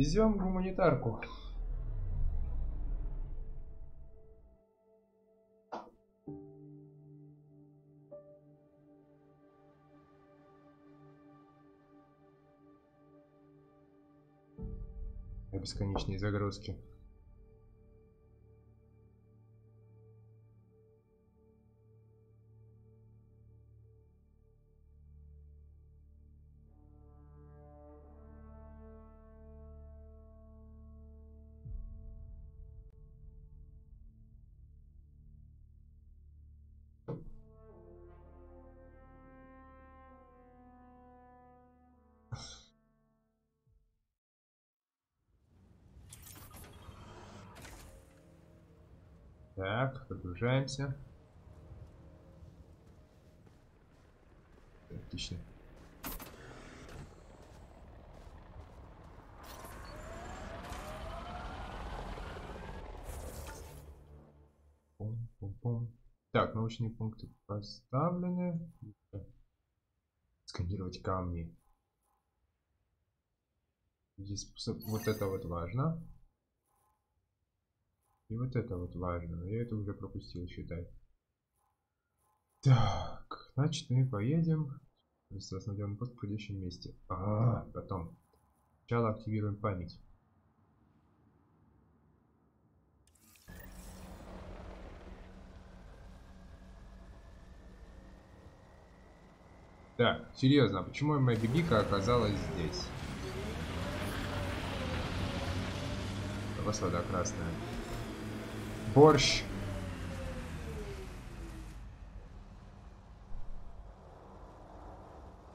Везем гуманитарку. Бесконечные загрузки. Так, подгружаемся. Отлично. Пум-пум-пум. Так, научные пункты поставлены. Сканировать камни. Здесь вот это вот важно. И вот это вот важно. Я это уже пропустил, считай. Так, значит, мы поедем. Найдем пост в подходящем месте. Потом. Сначала активируем память. Так, серьезно, а почему моя бибика оказалась здесь? Вода красная. Борщ.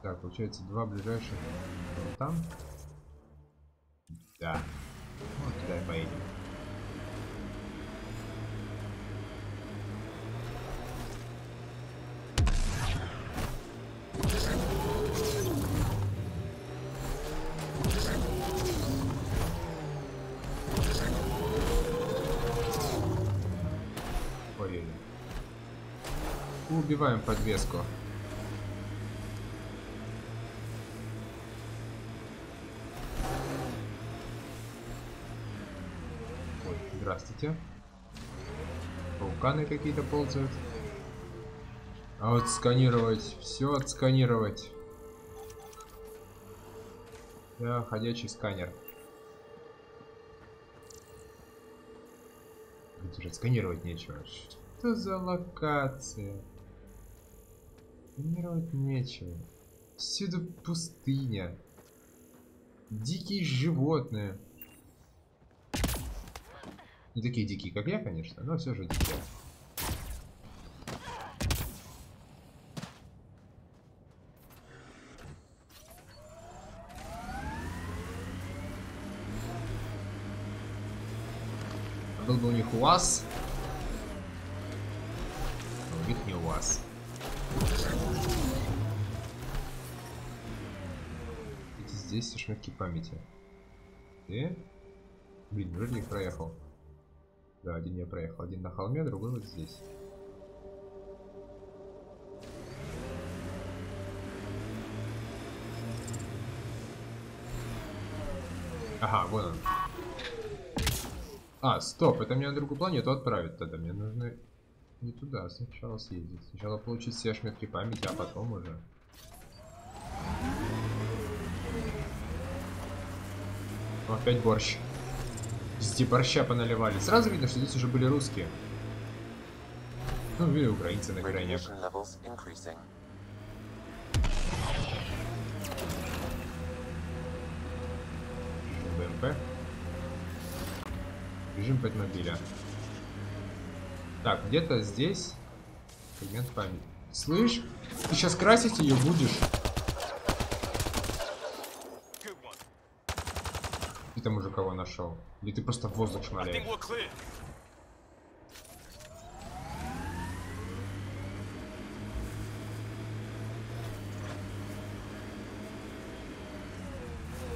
Так, получается, два ближайших вон там. Да. Вот туда и поедем. Убиваем подвеску. Ой, здравствуйте. Вулканы какие-то ползают. А вот сканировать. Все отсканировать. Да, ходячий сканер. Где же сканировать нечего. Что за локация? Сканировать нечего. Всюду пустыня. Дикие животные. Не такие дикие, как я, конечно, но все же дикие. Был бы у них УАЗ. Но у них не УАЗ. Здесь шмятки памяти. Блин, вроде их проехал. Да, один я проехал. Один на холме, другой вот здесь. Ага, вон он. Стоп, это мне на другую планету отправить тогда. Мне нужно не туда сначала съездить. Сначала получить все шметки памяти, а потом уже. Опять борщ. Везде борща поналивали. Сразу видно, что здесь уже были русские. Ну, или украинцы на грани. БМП. Режим Бэтмобиля. Так, где-то здесь фрагмент памяти. Слышь, ты сейчас красить ее будешь? Ты там уже кого нашел? Или ты просто в воздух шмаляешь?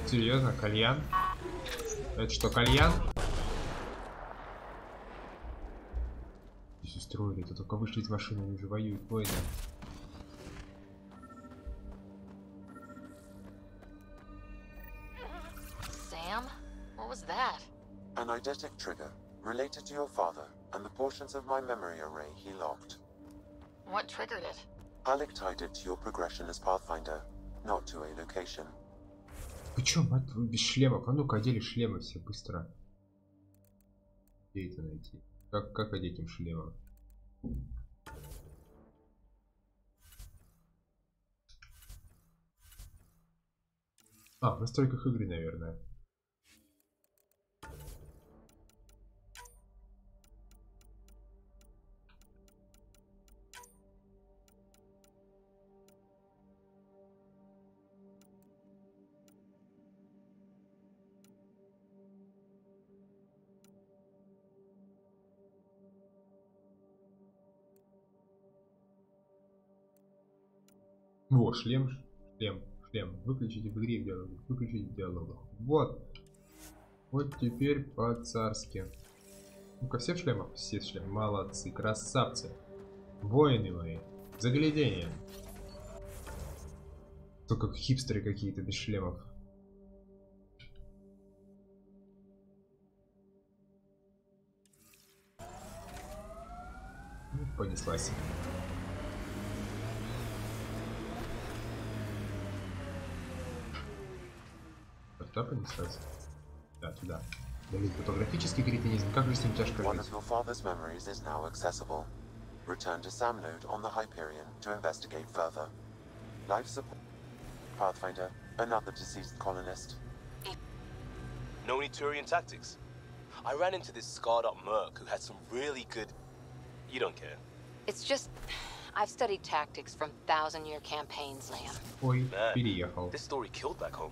Серьезно, кальян? Это что, кальян? Здесь устроили, это только вышли из машины, они уже воюют, войны. Eidetic trigger, related to your father, and the portions of my memory array he locked. What triggered it? I'll tied it to your progression as Pathfinder, not to a location. Вы чё, мать твою, без шлемов? А ну-ка, одели шлемы все быстро. Где это найти? Как одеть им шлемы? А, в настройках игры, наверное. Во, шлем. Выключите в игре в диалогах. Выключите в диалогах. Вот. Вот теперь по-царски. Ну-ка, все в шлемах? Все в шлемах. Молодцы, красавцы. Воины мои. Загляденье. Только хипстеры какие-то без шлемов. Понеслась. Туда понеслась? Да, туда. Блин, фотографический кретинизм. Как же с ним тяжко One жить? of your father's memories is now accessible. Return to Samnode on the Hyperion to investigate further. Life support. Pathfinder, another deceased colonist. No any Turian tactics? I ran into this scarred up merc who had some really good... You don't care. It's just... I've studied tactics from thousand-year campaigns, Liam. Ой, Man, переехал. this story killed back home.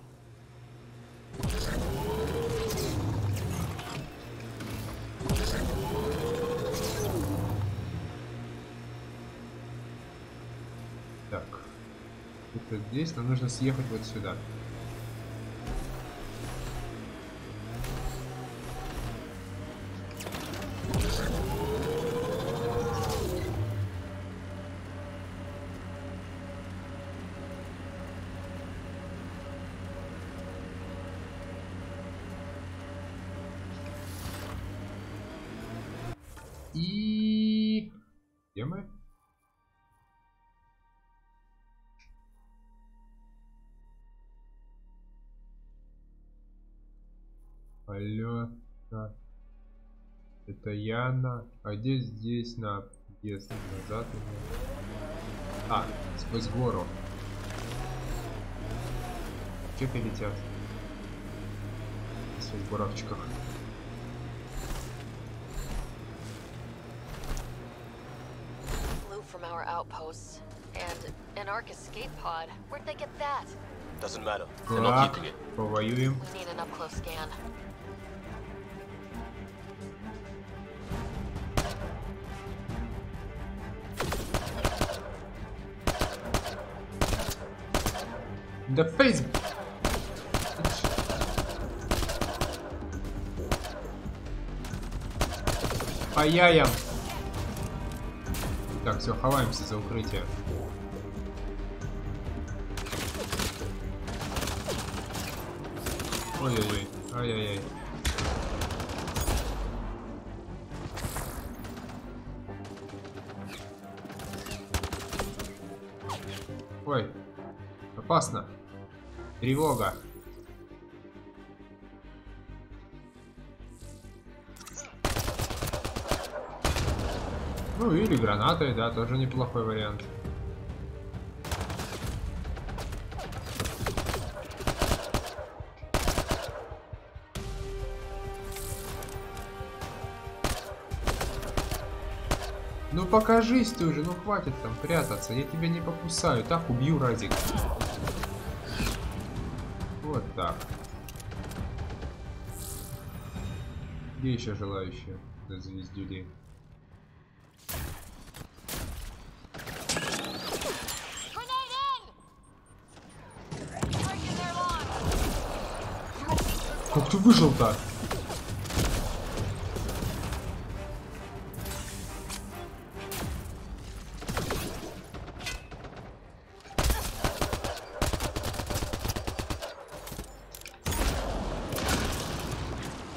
Так. Это здесь, нам нужно съехать вот сюда. И... Где мы? Алло. Да. Это Яна. А где здесь на въезд? Назад. А, сквозь гору. Че-то летят. В своих буравчиках. From our outposts and an Ark escape pod. Where'd they get that? Doesn't matter. They're not Так, keeping it. повоюем. We need an up-close scan. Да фейс! По яям! Так, все, ховаемся за укрытие. Ой-ой-ой, ай-яй-яй. Ой, опасно. Тревога. Ну или гранаты, да, тоже неплохой вариант. Ну покажись ты уже, ну хватит там прятаться, я тебя не покусаю, так убью разик. Вот так. Где еще желающие звездюли? Как ты выжил-то?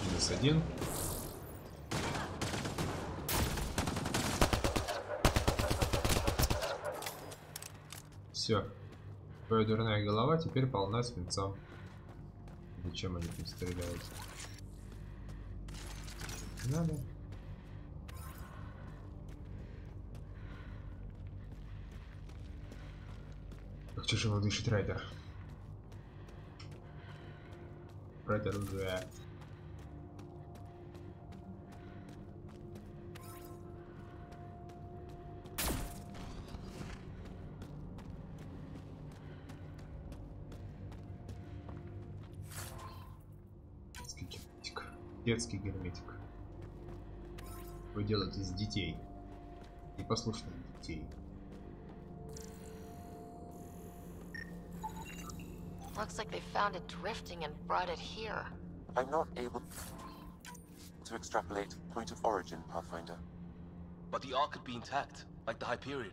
Минус один. Все. Твоя дурная голова теперь полна свинцом. Зачем они тут стреляют? Надо. Как тяжело дышит Райдер. Райдер уже. Детский герметик. Вы делаете из детей. Непослушных детей. Looks like they found it drifting and brought it here. I'm not able to extrapolate point of origin, Pathfinder. But the Ark could be intact, like the Hyperion.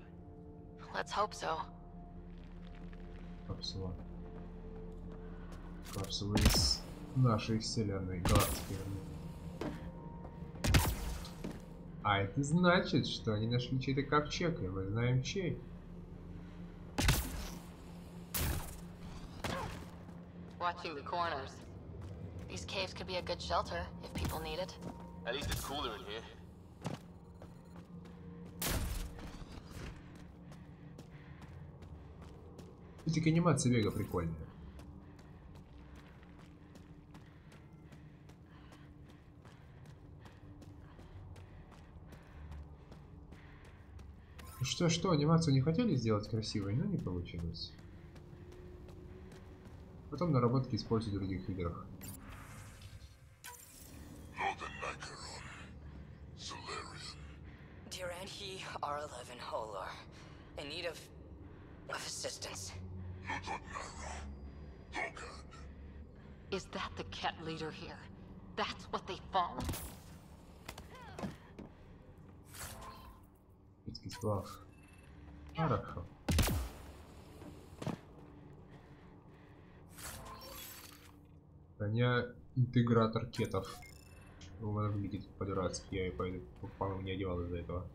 Let's hope so. Капсула. Капсула из нашей вселенной, галактики. А это значит, что они нашли чей-то ковчег, и мы знаем чей. Watching the corners. These caves could be a good shelter if people need it. At least it's cooler in here. Все-таки анимация бега прикольная. Что, анимацию не хотели сделать красивой, но не получилось. Потом наработки используют в других играх. Dear and he are 11 Holar. In need of assistance. Is that the cat leader here? That's what they found? Детский сплав. Хорошо. Броня интегратор кетов. Он выглядит по-дурацки, я и пойду, по-моему, не одевал из-за этого.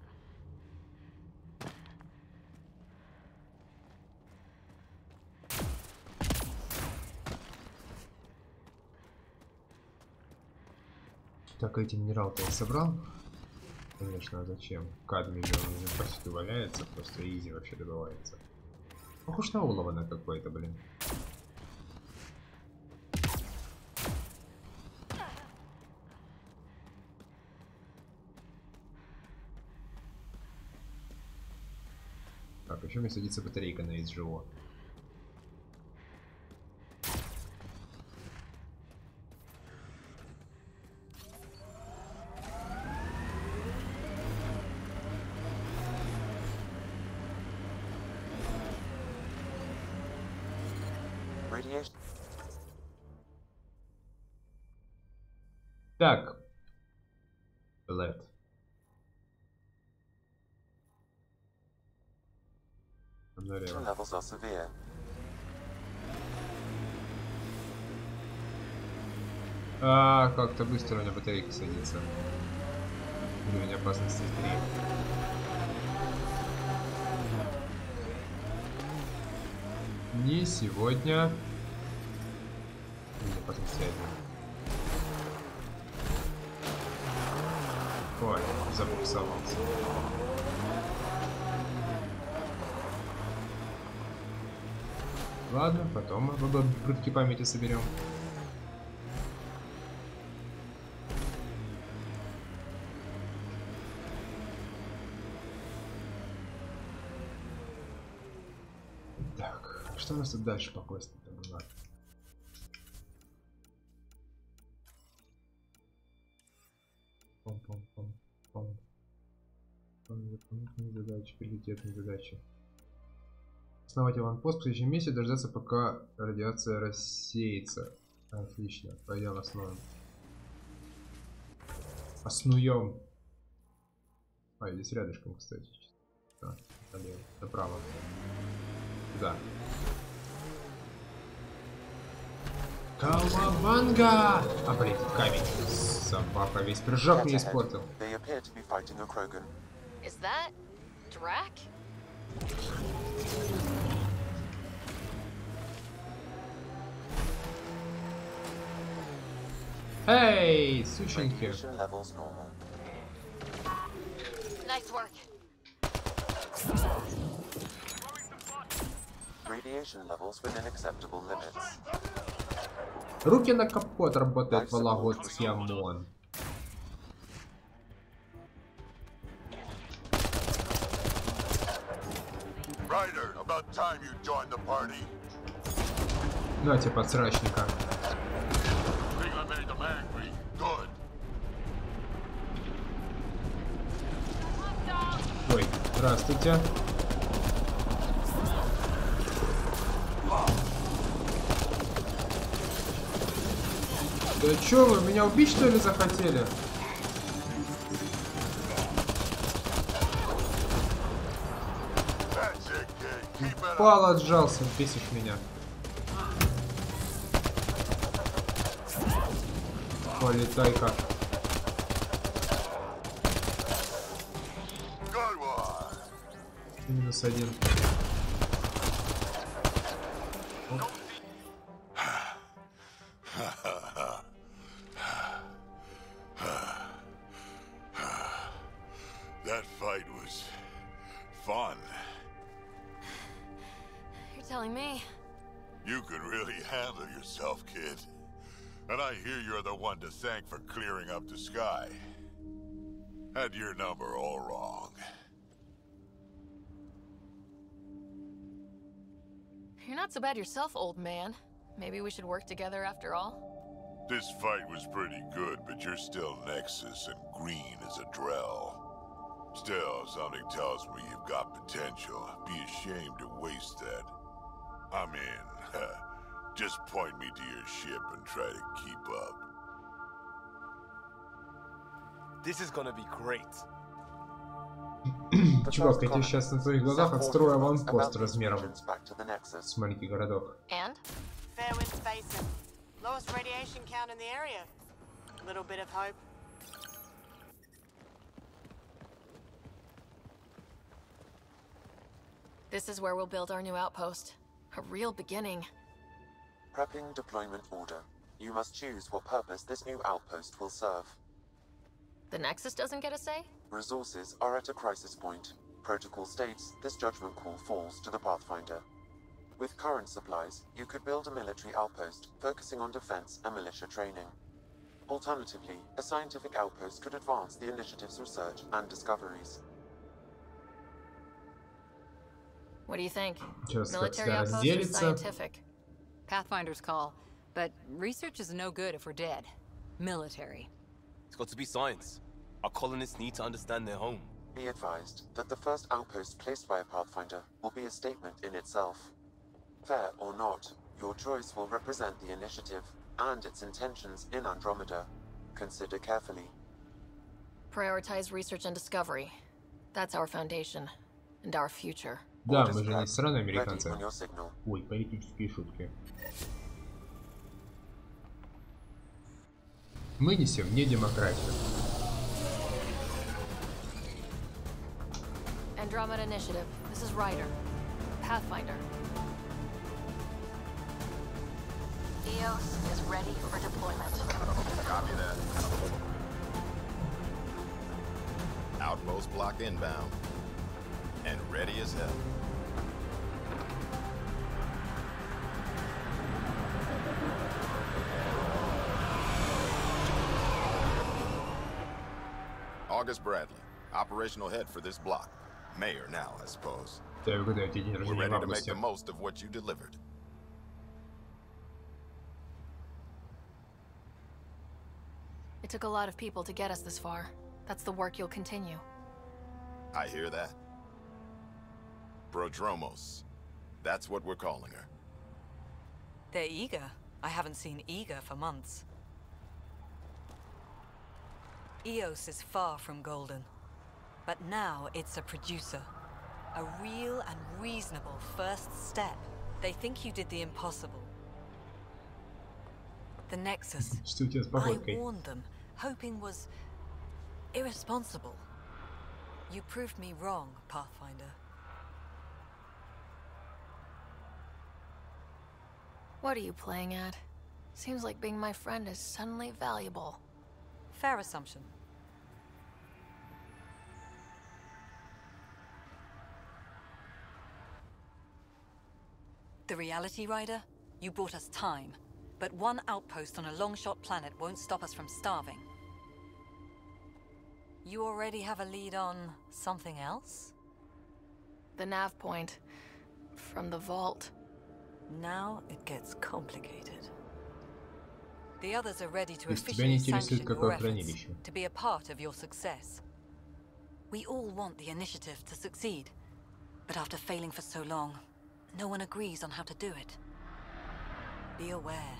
Так, эти минералы-то я собрал. Конечно, а зачем? Кадмий же он уже почти валяется, просто изи вообще добывается. Похож на олово на какой-то, блин. Так, еще мне садится батарейка на SGO. Так. Лет. Levels are severe. Как-то быстро у меня батарейка садится. Уровень опасности 3. Не сегодня. Уровень опасности 1. Ой, забуксовался. Ладно, потом мы прыгки памяти соберем. Так, что у нас тут дальше по квесту-то было? Пом. Дополнительные задачи, приоритетные задачи. Основать аванпост в следующем месяце, дождаться, пока радиация рассеется. Отлично, пойдем основным. Основуем. Здесь рядышком, кстати. Налево, направо. Да. Калабанга! Блин, тут камень. Собака весь прыжок мне испортил. Is that Drac? Эй, сученьки. Radiation levels normal. Nice work. Radiation levels within acceptable limits. Руки на капот, работает Вологодь Ямон. Ryder, about time you joined the party. Нате, подсрачника. Think I made them angry. Good. Ой, здравствуйте. Да чё вы, меня убить что ли захотели? That's it, kid. Keep it up. Пал отжался, бесишь меня. Полетай-ка. Good one. -1. That fight was fun. You're telling me. You can really handle yourself, kid. And I hear you're the one to thank for clearing up the sky. Had your number all wrong. You're not so bad yourself, old man. Maybe we should work together after all. This fight was pretty good, but you're still Nexus and green as a Drell. Still, something tells me you've got potential. Be ashamed to waste that. I'm in. Just point me to your ship and try to keep up. This is gonna be great. Чувак, я тебе сейчас на твоих глазах отстрою аванпост размером с маленький городок. And? Fair winds facing. Lowest radiation count in the area. Little bit of hope. This is where we'll build our new outpost. A real beginning. Prepping deployment order. You must choose what purpose this new outpost will serve. The Nexus doesn't get a say? Resources are at a crisis point. Protocol states this judgment call falls to the Pathfinder. With current supplies, you could build a military outpost focusing on defense and militia training. Alternatively, a scientific outpost could advance the initiative's research and discoveries. What do you think? Сейчас как Military всегда outpost or разделится. scientific? Pathfinder's call, but research is no good if we're dead. Military. It's got to be science. Our colonists need to understand their home. Be advised that the first outpost placed by a Pathfinder will be a statement in itself. Fair or not, your choice will represent the initiative and its intentions in Andromeda. Consider carefully. Prioritize research and discovery. That's our foundation. And our future. Да, мы же не страны Ready американцы. on your signal. Ой, политические шутки. Мы несем не демократию. Andromeda Initiative. This is Ryder. Pathfinder. EOS is ready for deployment. Copy that. Outpost block inbound. And ready as hell. August Bradley, operational head for this block. Mayor now, I suppose. Да, угадаю, тебе день We're рождения в ready to make августе. the most of what you delivered. It took a lot of people to get us this far. That's the work you'll continue. I hear that. Prodromos. That's what we're calling her. They're eager. I haven't seen eager for months. EOS is far from golden. But now it's a producer. A real and reasonable first step. They think you did the impossible. The Nexus. Что у тебя с I погодкой? warned them, hoping was irresponsible. You proved me wrong, Pathfinder. What are you playing at? Seems like being my friend is suddenly valuable. Fair assumption. The Reality Rider? You brought us time. But one outpost on a long-shot planet won't stop us from starving. You already have a lead on something else? The nav point. From the vault. Now it gets complicated. The others are ready to То есть тебя officially не sanction интересует your какое efforts хранилище? to be a part of your success. We all want the initiative to succeed, but after failing for so long, no one agrees on how to do it. Be aware,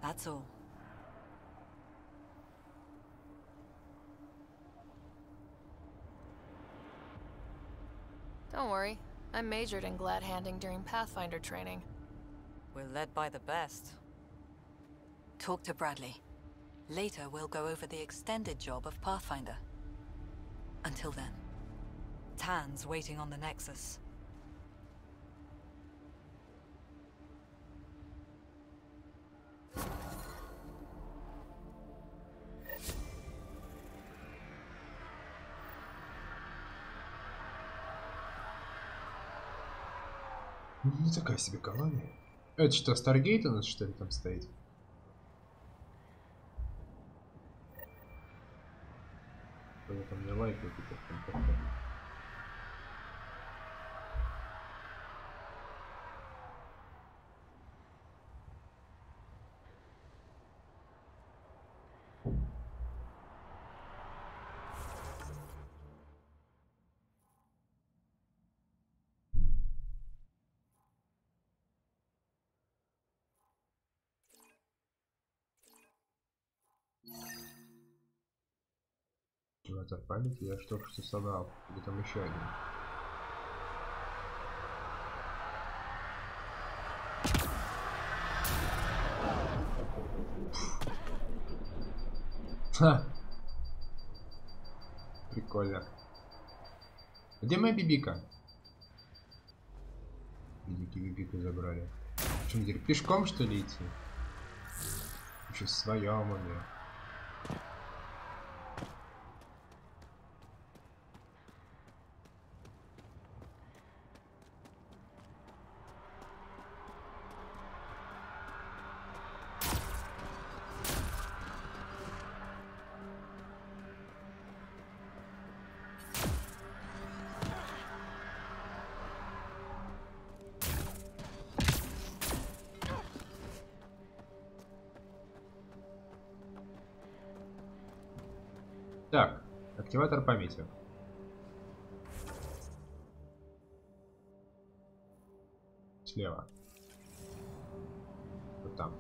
that's all. Don't worry. I majored in glad handing during Pathfinder training. We're led by the best. Talk to Bradley. Later, we'll go over the extended job of Pathfinder. Until then, Tan's waiting on the Nexus. Ну, такая себе колония. Это что, Старгейт у нас, что ли, там стоит? Кто там не лайкает, там. Активатор памяти я только что собрал. Или там еще один? Ха! Прикольно. Где моя бибика? Бибику забрали. Почему теперь пешком, что ли, идти? Еще в своем уме. Так, активатор памяти. Слева. Вот там.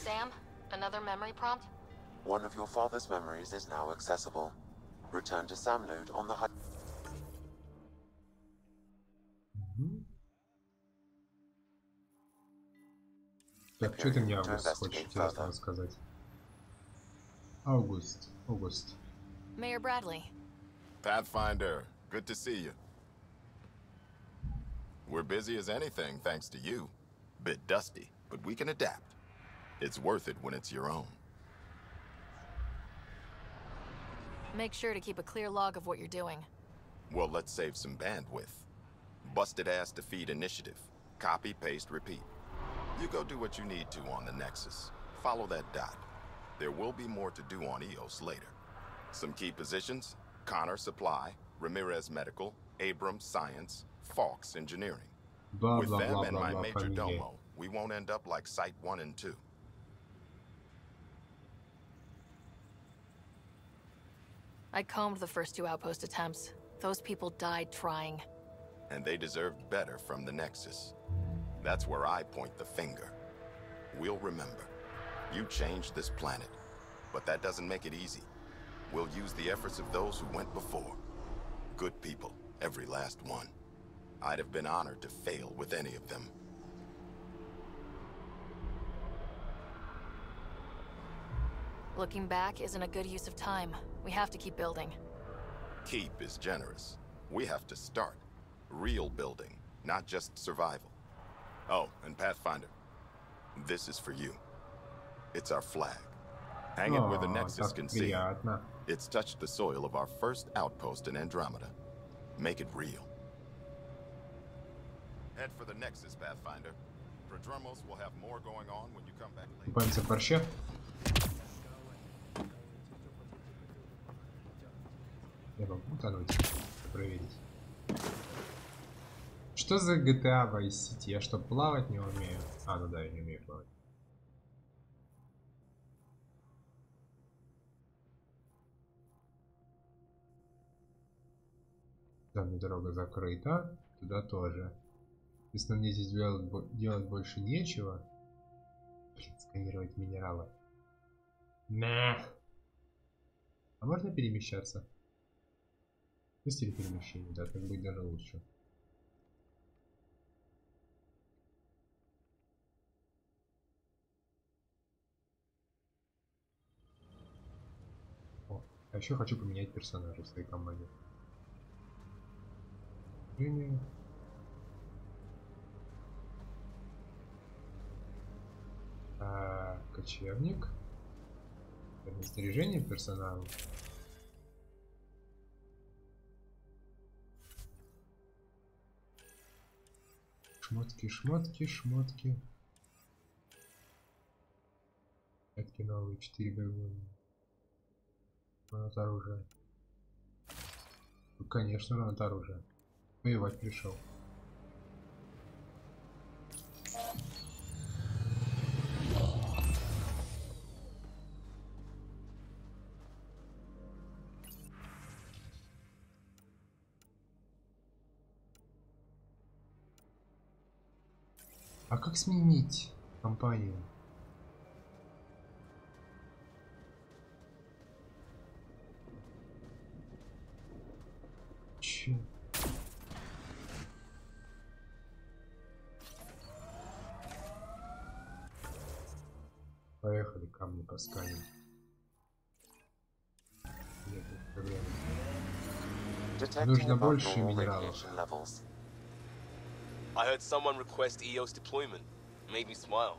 Sam, another memory prompt? One of your father's memories is now accessible. Return to Sam node on the high. Так, что ты мне, Август, хочешь интересно рассказать? Август. Mayor Bradley. Pathfinder, good to see you. We're busy as anything, thanks to you. Bit dusty, but we can adapt. It's worth it when it's your own. Make sure to keep a clear log of what you're doing. Well, let's save some bandwidth. Busted ass defeat initiative. Copy, paste, repeat. You go do what you need to on the Nexus. Follow that dot. There will be more to do on EOS later. Some key positions: Connor Supply, Ramirez Medical, Abrams Science, Fawkes Engineering. With them and my major domo, we won't end up like Site 1 and 2. I combed the first 2 outpost attempts. Those people died trying. And they deserved better from the Nexus. That's where I point the finger. We'll remember. You changed this planet. but that doesn't make it easy. We'll use the efforts of those who went before. Good people, every last one. I'd have been honored to fail with any of them. Looking back isn't a good use of time. We have to keep building. Keep is generous. We have to start. Real building, not just survival. Oh, and Pathfinder, this is for you. It's our flag. Hang it where the Nexus can see. It's touched the soil of our first outpost in Andromeda. Make it real. Head for the Nexus, Pathfinder. Prodromos will have more going on when you come back later. Купаемся в борще. Я могу утонуть, проверить. Что за GTA Vice City? Я что, плавать не умею? А, ну да, я не умею плавать. Там дорога закрыта. Туда тоже. Если мне здесь делать больше нечего. Блин, сканировать минералы. На. А можно перемещаться? В стиле перемещения, да, так будет даже лучше. О, а еще хочу поменять персонажа в своей команде. Кочевник. Снаряжение персонала. Шмотки, шмотки, шмотки. Пятки новые, 4 боевые. Ранат оружия. Ну, конечно, ранат оружия. Воевать пришел. А как сменить компанию? Че? Поехали, камни посканим. Нет проблем. Нужно больше минералов. I heard someone request EOS deployment. Made me smile.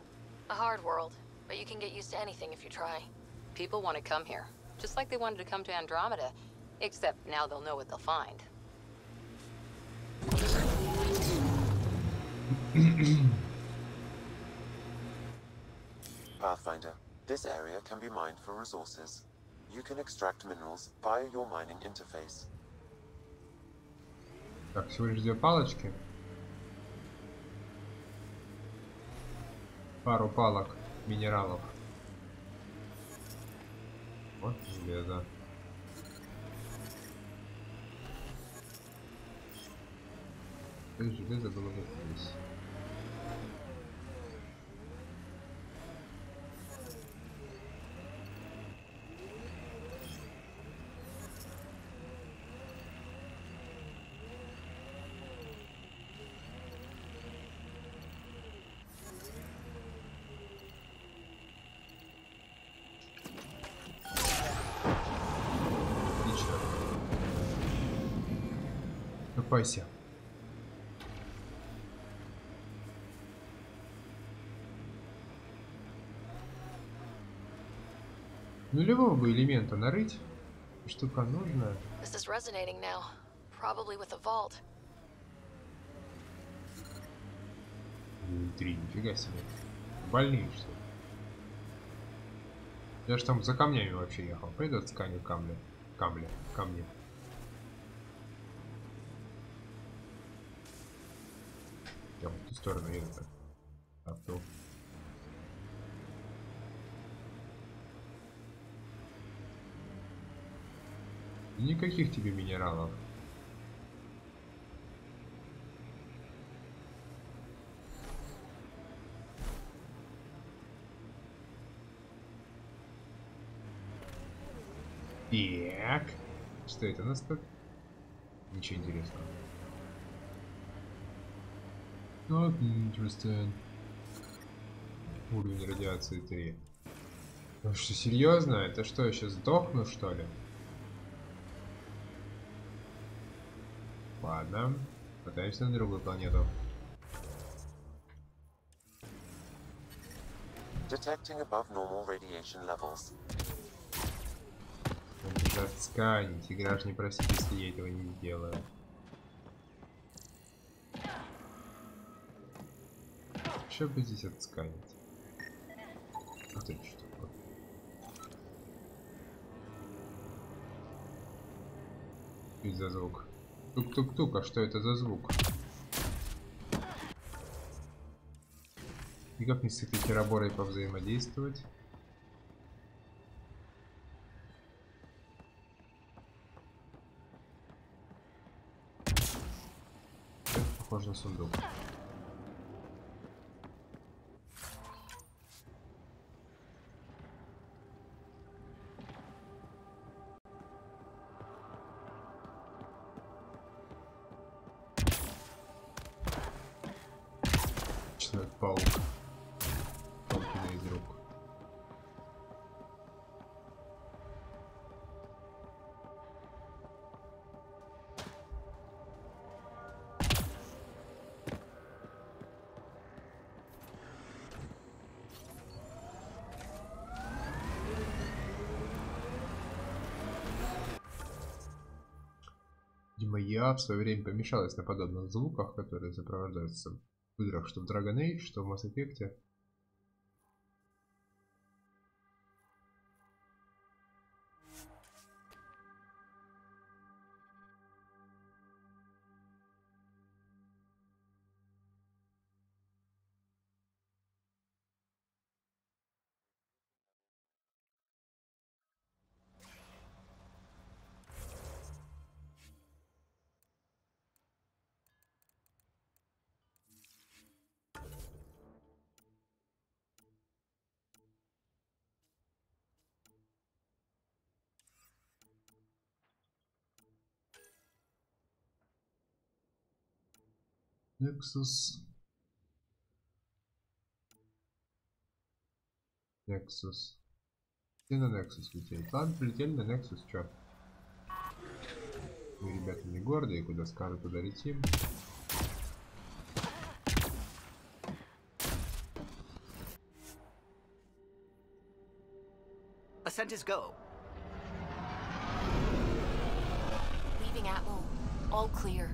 A hard world, but you can get used to anything if you try. People want to come here, just like they wanted to come to Andromeda, except now they'll know what they'll find. Pathfinder, this area can be mined for resources. You can extract minerals via your mining interface. Так, всего лишь 2 палочки. Пару палок минералов. Вот железо. Железо было вот здесь. Копайся. Нулевого бы элемента нарыть. Штука нужная. This is resonating now, probably with a vault. 3, нифига себе. Больные что ли? Я ж там за камнями вообще ехал. Пойду отсканю камни. Камни. Я в ту сторону еду-то. Авто. Никаких тебе минералов. Так. Что это у нас тут? Ничего интересного. Not interesting. Уровень радиации 3. Ну что, серьезно? Это что, я сейчас сдохну, что ли? Ладно. Пытаемся на другую планету. Detecting above normal radiation levels. Надо отсканить. Игра же не просит, если я этого не сделаю. Что бы здесь отсканить? Вот это что такое? Что это за звук? Тук-тук-тук, а что это за звук? И как мне с этой тераборой повзаимодействовать? Это похоже на сундук. Человек-паук. Паукина из рук. Видимо, я в свое время помешалась на подобных звуках, которые сопровождаются в играх, что в Dragon Age, что в Mass Effect. Nexus. Nexus. Где на Nexus лететь? Ладно, прилетели на Nexus, чё? Мы, ребята, не гордые, куда скажут, туда летим. Ascent is go. Leaving Atwell. All clear.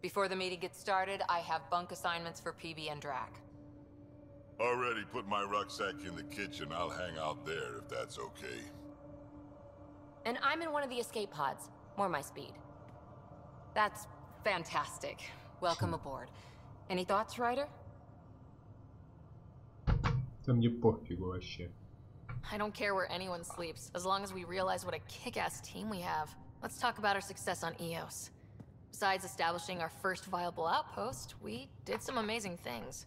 Before the meeting gets started, I have bunk assignments for PB and Drac. Already put my rucksack in the kitchen. I'll hang out there if that's okay. And I'm in one of the escape pods. More my speed. That's fantastic. Welcome aboard. Any thoughts, Ryder? Там мне пофигу вообще. I don't care where anyone sleeps, as long as we realize what a kick-ass team we have. Let's talk about our success on Eos. Besides establishing our first viable outpost, we did some amazing things.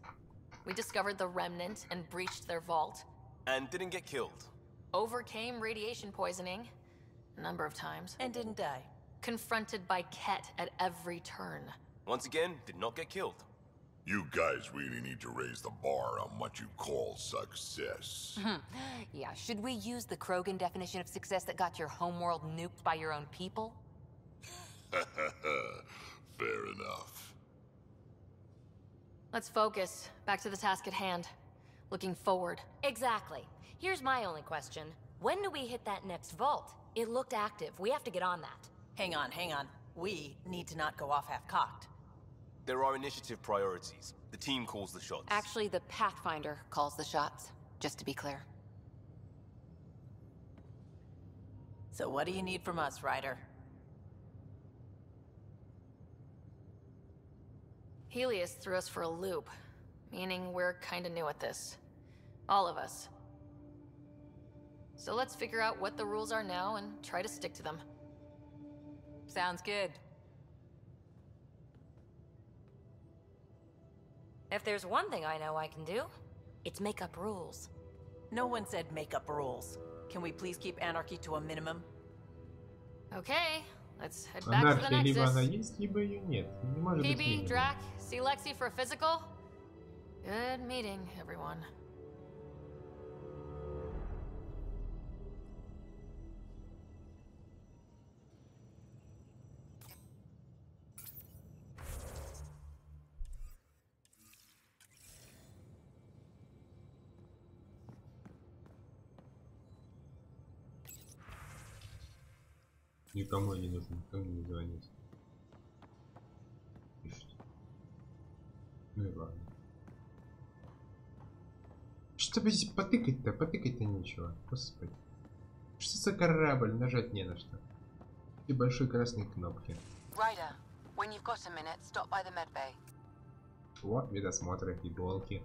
We discovered the Remnant and breached their vault. And didn't get killed. Overcame radiation poisoning a number of times. And didn't die. Confronted by Ket at every turn. Once again, did not get killed. You guys really need to raise the bar on what you call success. Yeah, should we use the Krogan definition of success that got your homeworld nuked by your own people? Fair enough. Let's focus. Back to the task at hand. Looking forward. Exactly. Here's my only question. When do we hit that next vault? It looked active. We have to get on that. Hang on, hang on. We need to not go off half-cocked. There are initiative priorities. The team calls the shots. Actually, the Pathfinder calls the shots, just to be clear. So what do you need from us, Ryder? Helios threw us for a loop, meaning we're kinda new at this. All of us. So let's figure out what the rules are now and try to stick to them. Sounds good. If there's one thing I know I can do, it's make up rules. No one said make up rules. Can we please keep anarchy to a minimum? Okay, let's head back to the Анархия либо она Nexus. есть, либо ее нет. Не может быть PB, минимум. Drac, see Lexi for a physical? Good meeting, everyone. Никому не нужно, никому не звонить. Пишет. Ну и ладно. Что бы здесь потыкать-то? Потыкать-то нечего. Господи. Что за корабль? Нажать не на что. И большой красной кнопки. Ryder, when you've got a minute, stop by the medbay. Вот, видосмотры, иголки.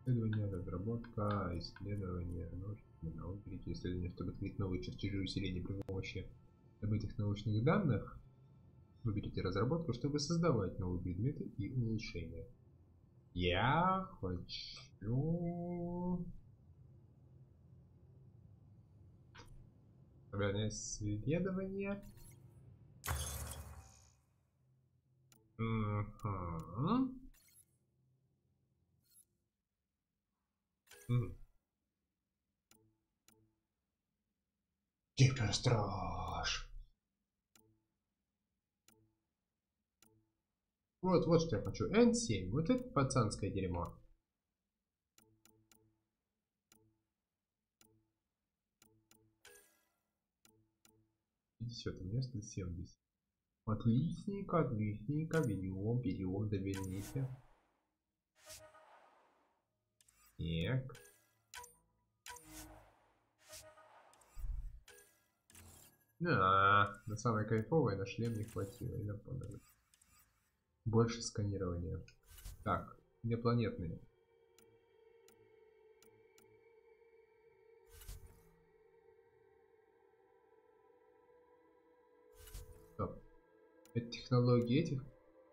Исследование, разработка, исследование, науки, исследование, чтобы открыть новые чертежи усиления при помощи добытых научных данных. Выберите разработку, чтобы создавать новые предметы и улучшения. Я хочу... Наверное, исследование. Гиперстраж. Вот что я хочу. N7. Вот это пацанское дерьмо. Место 70. Отличненько, отличненько. Берем, доверните. Так. На самое кайфовое на шлем не хватило. И на понравилось. Больше сканирования. Так, инопланетные. Стоп. Это технология этих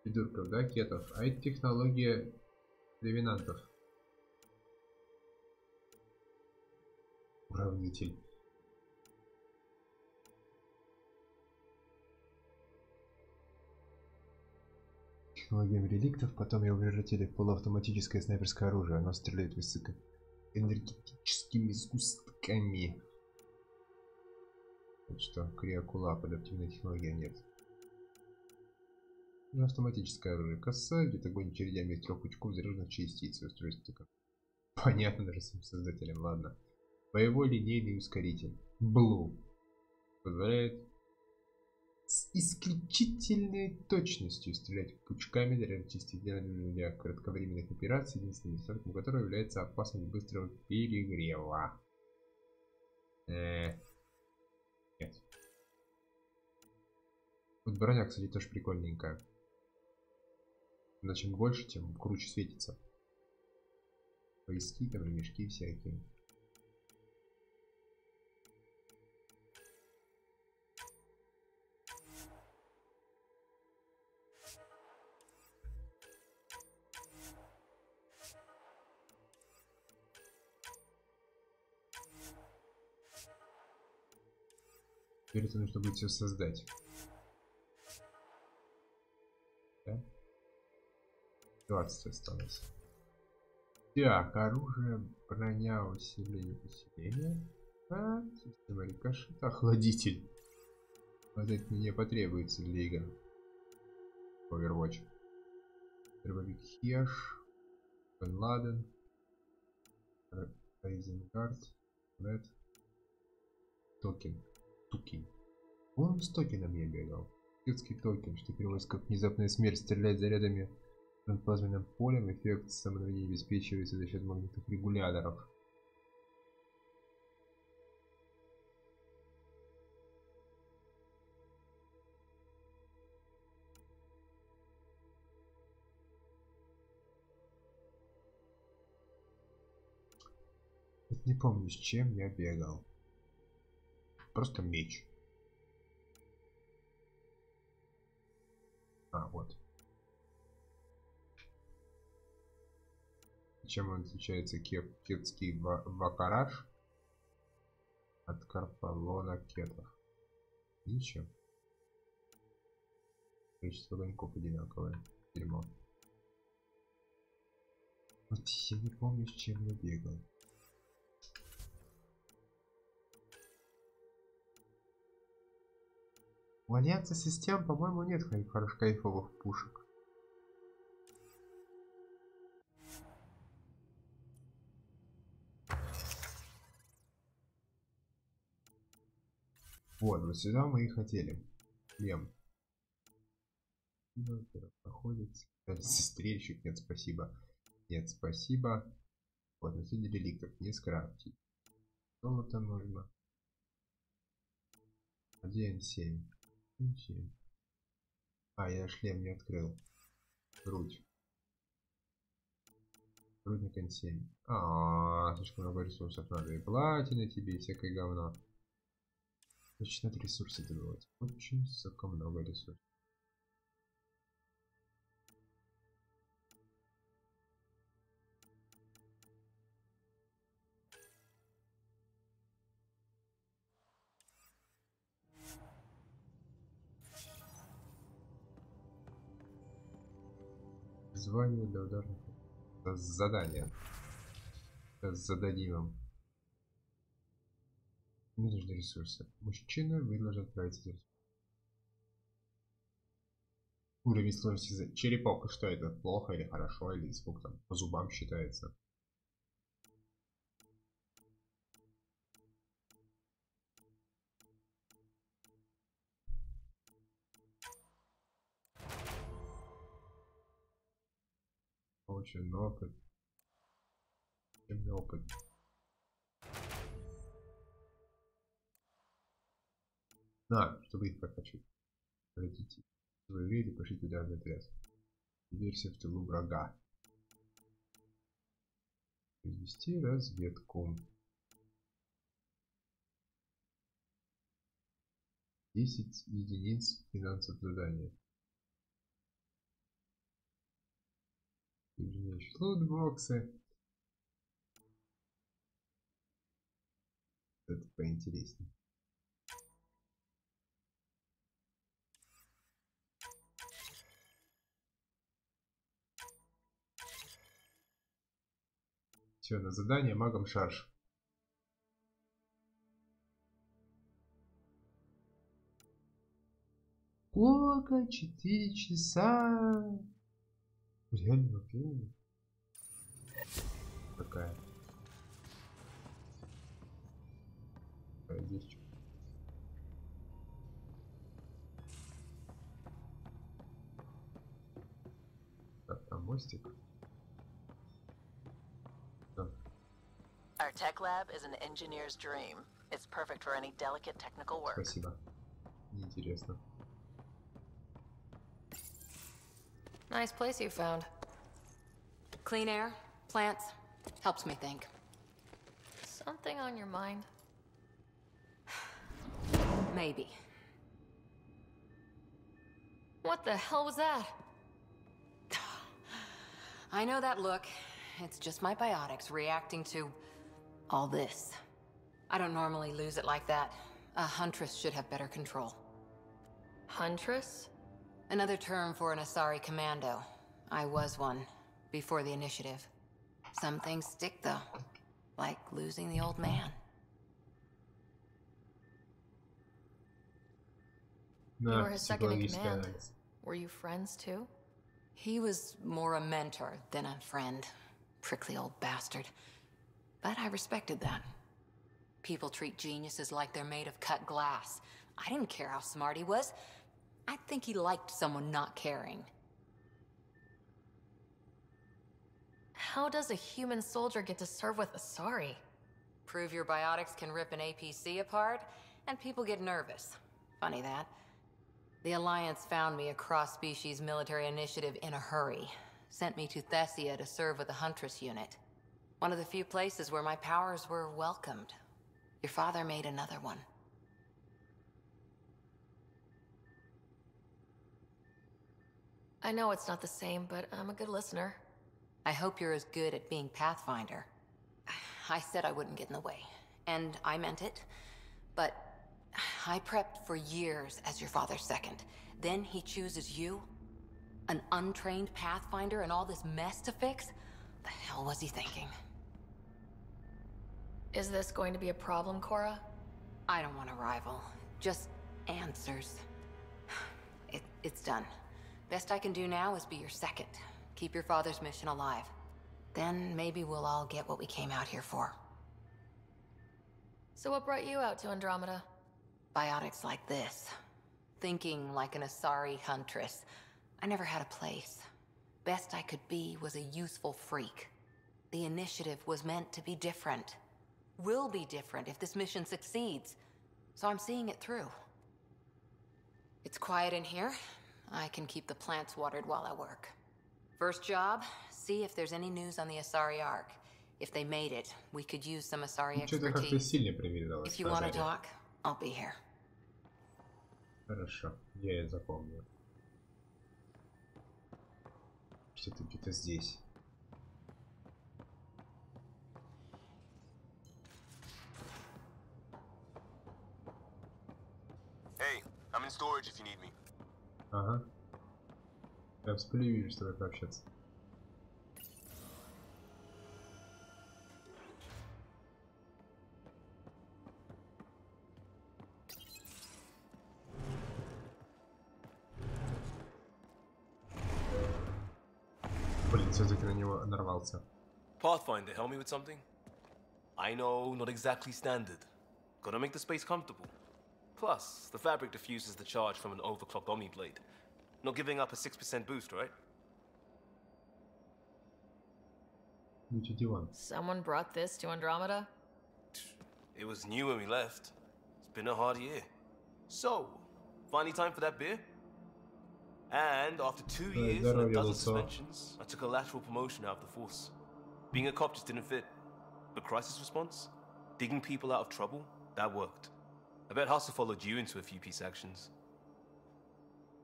придурков, да, кетов? А это технология ревенантов. Уравнитель. Технологиями реликтов, потом его превратили в полуавтоматическое снайперское оружие. Оно стреляет высокоэнергетическими сгустками. Вот что, криокулап, адаптивная технология нет. Ну, автоматическое оружие. Коса, где-то гонит чередями из 3 пучков заряженных частиц. Устройство такое. Понятно даже самим создателям, ладно. Боевой линейный ускоритель. Блу. Позволяет с исключительной точностью стрелять пучками для кратковременных операций, единственным недостатком которого является опасность быстрого перегрева. Нет. Вот броня, кстати, тоже прикольненькая. Но чем больше, тем круче светится. Поиски, там ремешки всякие. Теперь это нужно будет все создать. Да? 20 осталось. Так, оружие, броня, усиление. Система рикошета, охладитель. Вот это мне потребуется для игр. Overwatch. Дробовик Хеш. Бен Ладен. Айзенгард. Ред. Токен. Тукин. Он с токеном я бегал. Детский токен, что переводится как внезапная смерть, стреляет зарядами над плазменным полем. Эффект самонаведения обеспечивается за счет магнитных регуляторов. Не помню, с чем я бегал. Просто меч. А, вот. Чем он отличается кетский вакараш от карпалона кетов? Ничем. Количество огоньков одинаковое. Дерьмо. Вот я не помню, с чем я бегал. У альянса систем, по-моему, нет хороших кайфовых пушек. Вот сюда мы и хотели. Шлем. Проходит. Сестрельщик. Нет, спасибо. Нет, спасибо. Вот, наследие реликтов. Не скрафтить. Золото нужно. 1.7. 7. А, я шлем не открыл. Грудь. Грудник N7. Слишком много ресурсов надо. И платины тебе, и всякое говно. Начинать ресурсы добывать. Очень сука много ресурсов. Звание для ударных. Задание. Зададим вам. Мне нужны ресурсы. Мужчина, вы должны отправиться в ресурсы. Уровень сложности черепок. Что это? Плохо или хорошо? Или сколько там по зубам считается? Очень опыт. Темный опыт. Чтобы их прокачать. Пройдите. Вы видели, пошлите ударный отряд. Версия в тылу врага. Ввести разведку. 10 единиц финансового задания. Лутбоксы. Это поинтереснее. Все, на задание магом шарж. Сколько? 4 часа. Реально времени. Какая? Здесь что? Так, там мостик. Our tech lab is an engineer's dream. It's perfect for any delicate technical work. Спасибо. Интересно. Nice place you found. Clean air, plants, helps me think. Something on your mind? Maybe. What the hell was that? I know that look. It's just my biotics reacting to all this. I don't normally lose it like that. A huntress should have better control. Huntress? Another term for an Asari commando. I was one, before the initiative. Some things stick though, like losing the old man. You were his second in command. Were you friends too? He was more a mentor than a friend. Prickly old bastard. But I respected that. People treat geniuses like they're made of cut glass. I didn't care how smart he was. I think he liked someone not caring. How does a human soldier get to serve with Asari? Prove your biotics can rip an APC apart, and people get nervous. Funny that. The Alliance found me a cross-species military initiative in a hurry. Sent me to Thessia to serve with the Huntress unit. One of the few places where my powers were welcomed. Your father made another one. I know it's not the same, but I'm a good listener. I hope you're as good at being Pathfinder. I said I wouldn't get in the way, and I meant it. But I prepped for years as your father's second. Then he chooses you? An untrained Pathfinder and all this mess to fix? The hell was he thinking? Is this going to be a problem, Cora? I don't want a rival. Just answers. It's done. Best I can do now is be your second. Keep your father's mission alive. Then maybe we'll all get what we came out here for. So what brought you out to Andromeda? Biotics like this. Thinking like an Asari huntress. I never had a place. Best I could be was a useful freak. The initiative was meant to be different. Will be different if this mission succeeds. So I'm seeing it through. It's quiet in here. I can keep the plants watered while I work. First job, see if there's any news on the Asari Ark. If they made it, we could use some Asari expertise. If you want to talk, I'll be here. Хорошо, я это запомню. Что-то где-то здесь. Hey, I'm in storage if you need me. Ага. Я всплю и вижу, что как общаться. Блин, все-таки на него нарвался. Pathfinder, help me with something? I know, not exactly standard. Gotta make the space comfortable. Plus, the fabric diffuses the charge from an overclocked Omni blade. Not giving up a 6% boost, right? Someone brought this to Andromeda? It was new when we left. It's been a hard year. So, finally time for that beer? And after 2 years and a dozen suspensions, I took a lateral promotion out of the force. Being a cop just didn't fit. But crisis response? Digging people out of trouble? That worked. I bet Hustle followed you into a few peace actions.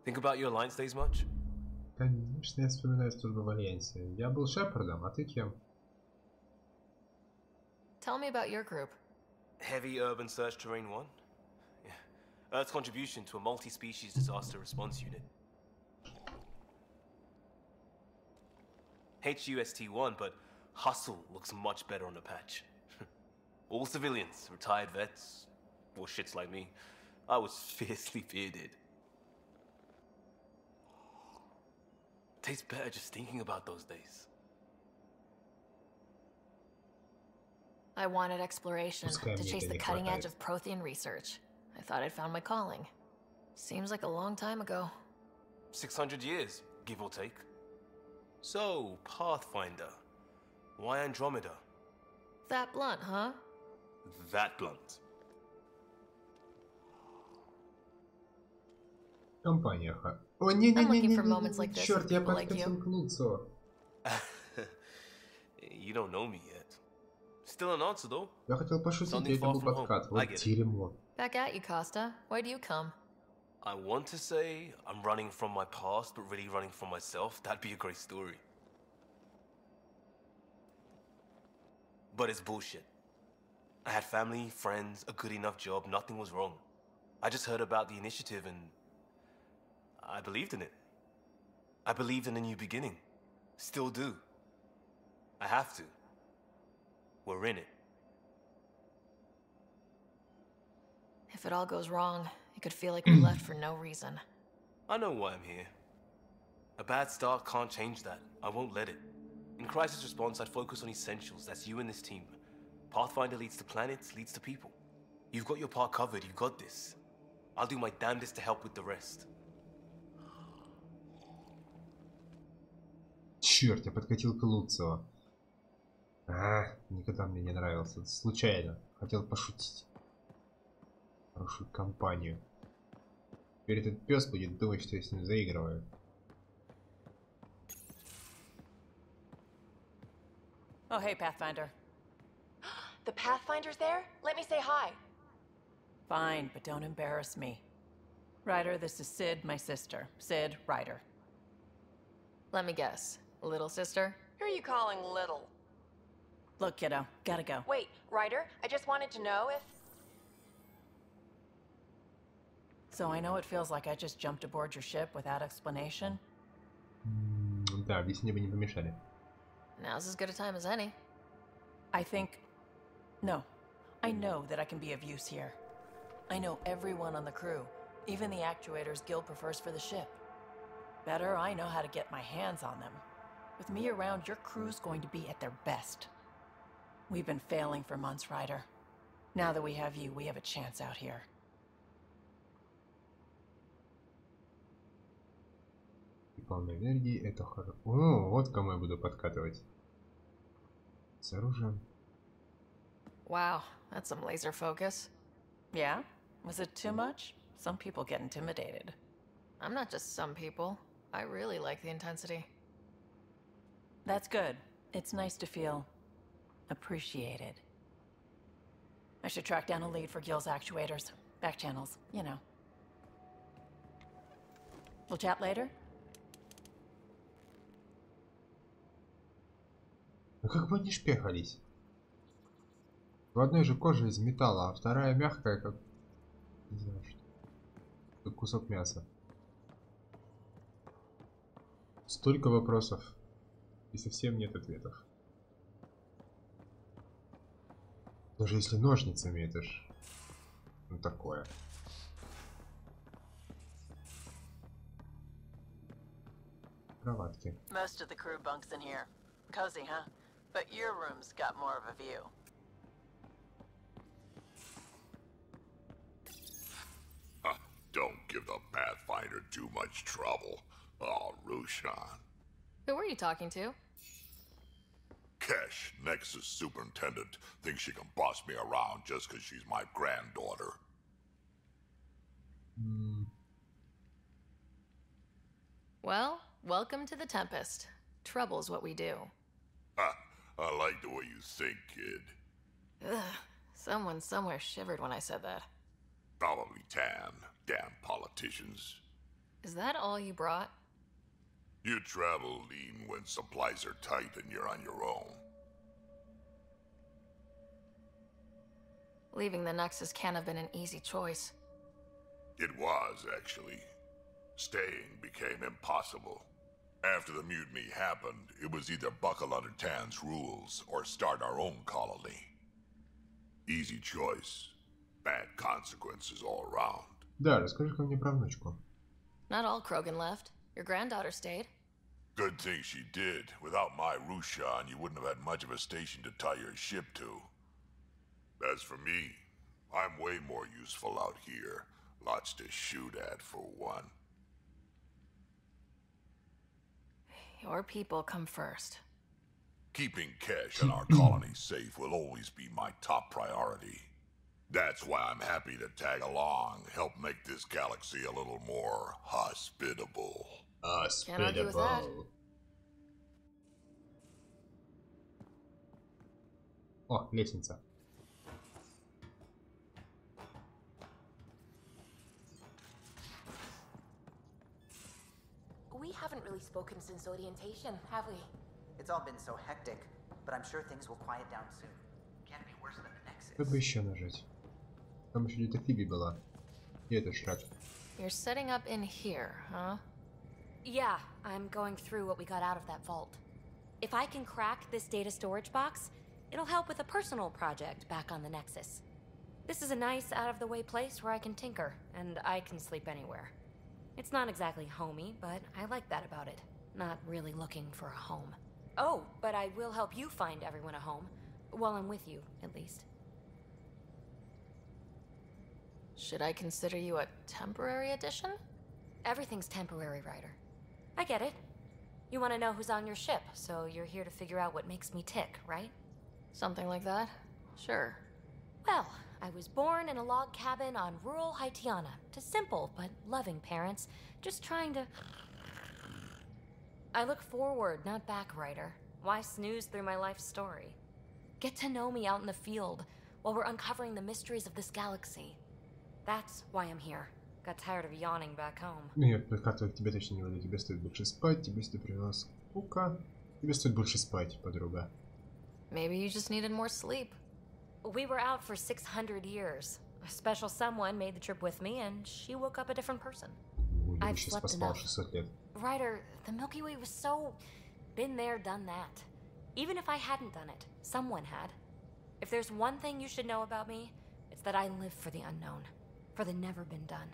Think about your Alliance days much? Конечно, я вспоминаю службу в Альянсе. Я был Шепардом, а ты кем? Tell me about your group. Heavy Urban Search Terrain 1? Yeah. Earth's contribution to a multi-species disaster response unit. HUST-1, but Hustle looks much better on the patch. All civilians, retired vets, or shits like me. I was fiercely bearded. Tastes better just thinking about those days. I wanted exploration, to chase the cutting edge of Prothean research. I thought I'd found my calling. Seems like a long time ago. 600 years, give or take. So, Pathfinder. Why Andromeda? That blunt, huh? That blunt. Компания Ха. О, не-не-не-не-не, черт, я подкатил к Луцу. You don't know me yet. Still an answer, though. Я хотел пошутить, это был подкат. Вот дерьмо. Back at you, Costa. Why do you come? I want to say I'm running from my past, but really running from myself. That'd be a great story. But it's bullshit. I had family, friends, a good enough job, nothing was wrong. I just heard about the initiative and I believed in it. I believed in a new beginning. Still do. I have to. We're in it. If it all goes wrong, it could feel like we left for no reason. I know why I'm here. A bad start can't change that. I won't let it. In crisis response, I'd focus on essentials. That's you and this team. Pathfinder leads to planets, leads to people. You've got your part covered, you got this. I'll do my damnedest to help with the rest. Черт, я подкатил к Луцу. Никогда мне не нравился. Случайно. Хотел пошутить. Хорошую компанию. Теперь этот пес будет думать, что я с ним заигрываю. Oh, hey, Pathfinder. The Pathfinder's there? Let me say hi. Fine, but don't embarrass me. Ryder, this is Sid, my sister. Sid, Ryder. Let me guess. Little sister? Who are you calling little? Look, kiddo, gotta go. Wait, Ryder, I just wanted to know if... So I know it feels like I just jumped aboard your ship without explanation. Да, объяснения бы не помешали. Now's as good a time as any. I think... No. I know that I can be of use here. I know everyone on the crew, even the actuators Guild prefers for the ship. Better, I know how to get my hands on them. With me around, your crew's going to be at their best. We've been failing for months, Ryder. Now that we have you, we have a chance out here. Полной энергии, это хорошо. О, вот кому я буду подкатывать. С оружием. Wow, that's some laser focus. Yeah? Was it too much? Some people get intimidated. I'm not just some people. I really like the intensity. That's good. It's nice to feel appreciated. I should track down a lead for Gil's actuators. Back channels, you know. We'll chat later? Ну как бы они шпехались? В одной же коже из металла, а вторая мягкая, как... Не знаю что. Как кусок мяса. Столько вопросов. И совсем нет ответов. Даже если ножницами, это ж... Ну такое. Кроватки. Most of the crew bunks in here. Cozy, huh? But your room's got more of a view. Don't give the Pathfinder too much trouble. Oh, Rushan. Who were you talking to? Kesh, Nexus Superintendent, thinks she can boss me around just because she's my granddaughter. Well, welcome to the Tempest. Trouble's what we do. Ha! I like the way you think, kid. Ugh, someone somewhere shivered when I said that. Probably Tan. Damn politicians. Is that all you brought? You travel lean when supplies are tight and you're on your own. Leaving the Nexus can't have been an easy choice. It was, actually. Staying became impossible. After the mutiny happened, it was either buckle under Tan's rules or start our own colony. Easy choice. Bad consequences all around. Да, расскажи-ка мне про внучку. Not all Krogan left. Your granddaughter stayed. Good thing she did. Without my Rushan, you wouldn't have had much of a station to tie your ship to. As for me, I'm way more useful out here. Lots to shoot at, for one. Your people come first. Keeping Kesh and our colony safe will always be my top priority. That's why I'm happy to tag along, help make this galaxy a little more hospitable. Can't argue with that. О, лестница. We haven't really spoken since orientation, have we? It's all been so hectic, but I'm sure things will quiet down soon. Can't be worse than the Nexus. Как бы еще нажать? Там еще где-то Фиби была. И это шрак. You're setting up in here, huh? Yeah, I'm going through what we got out of that vault. If I can crack this data storage box, it'll help with a personal project back on the Nexus. This is a nice, out-of-the-way place where I can tinker, and I can sleep anywhere. It's not exactly homey, but I like that about it. Not really looking for a home. Oh, but I will help you find everyone a home. While I'm with you, at least. Should I consider you a temporary addition? Everything's temporary, Ryder. I get it. You want to know who's on your ship, so you're here to figure out what makes me tick, right? Something like that? Sure. Well, I was born in a log cabin on rural Haitiana to simple but loving parents, just trying to... I look forward, not back, Ryder. Why snooze through my life story? Get to know me out in the field while we're uncovering the mysteries of this galaxy. That's why I'm here. Got tired of yawning back home. Нет, прикатывать тебе точно не буду. Тебе стоит больше спать, тебе стоит привела скука. Тебе стоит больше спать, подруга. Maybe you just needed more sleep. We were out for 600 years. A special someone made the trip with me, and she woke up a different person. I've slept enough. Ryder, the Milky Way was so... been there, done that. Even if I hadn't done it, someone had. If there's one thing you should know about me, it's that I live for the unknown. For the never been done.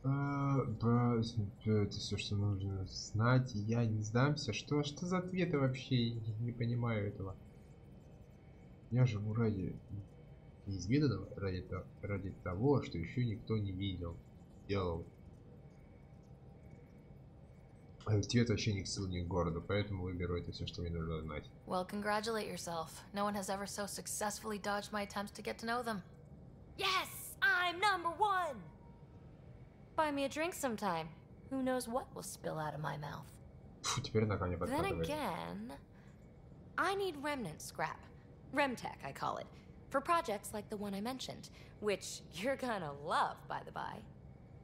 Это все, что нужно знать. Я не сдамся. Что за ответы вообще? Я не понимаю этого. Я живу ради неизведанного, ради того, что еще никто не видел, делал. А ответ вообще ни к селу, ни к городу, поэтому выберу это все, что мне нужно знать. Well, congratulate yourself. No one has ever so successfully dodged my attempts to get to know them. Yes, I'm #1. Buy me a drink sometime. Who knows what will spill out of my mouth. Фу, теперь на коне подкатывает. Then again, I need remnant scrap. Remtech, I call it. For projects like the one I mentioned, which you're gonna love, by the by.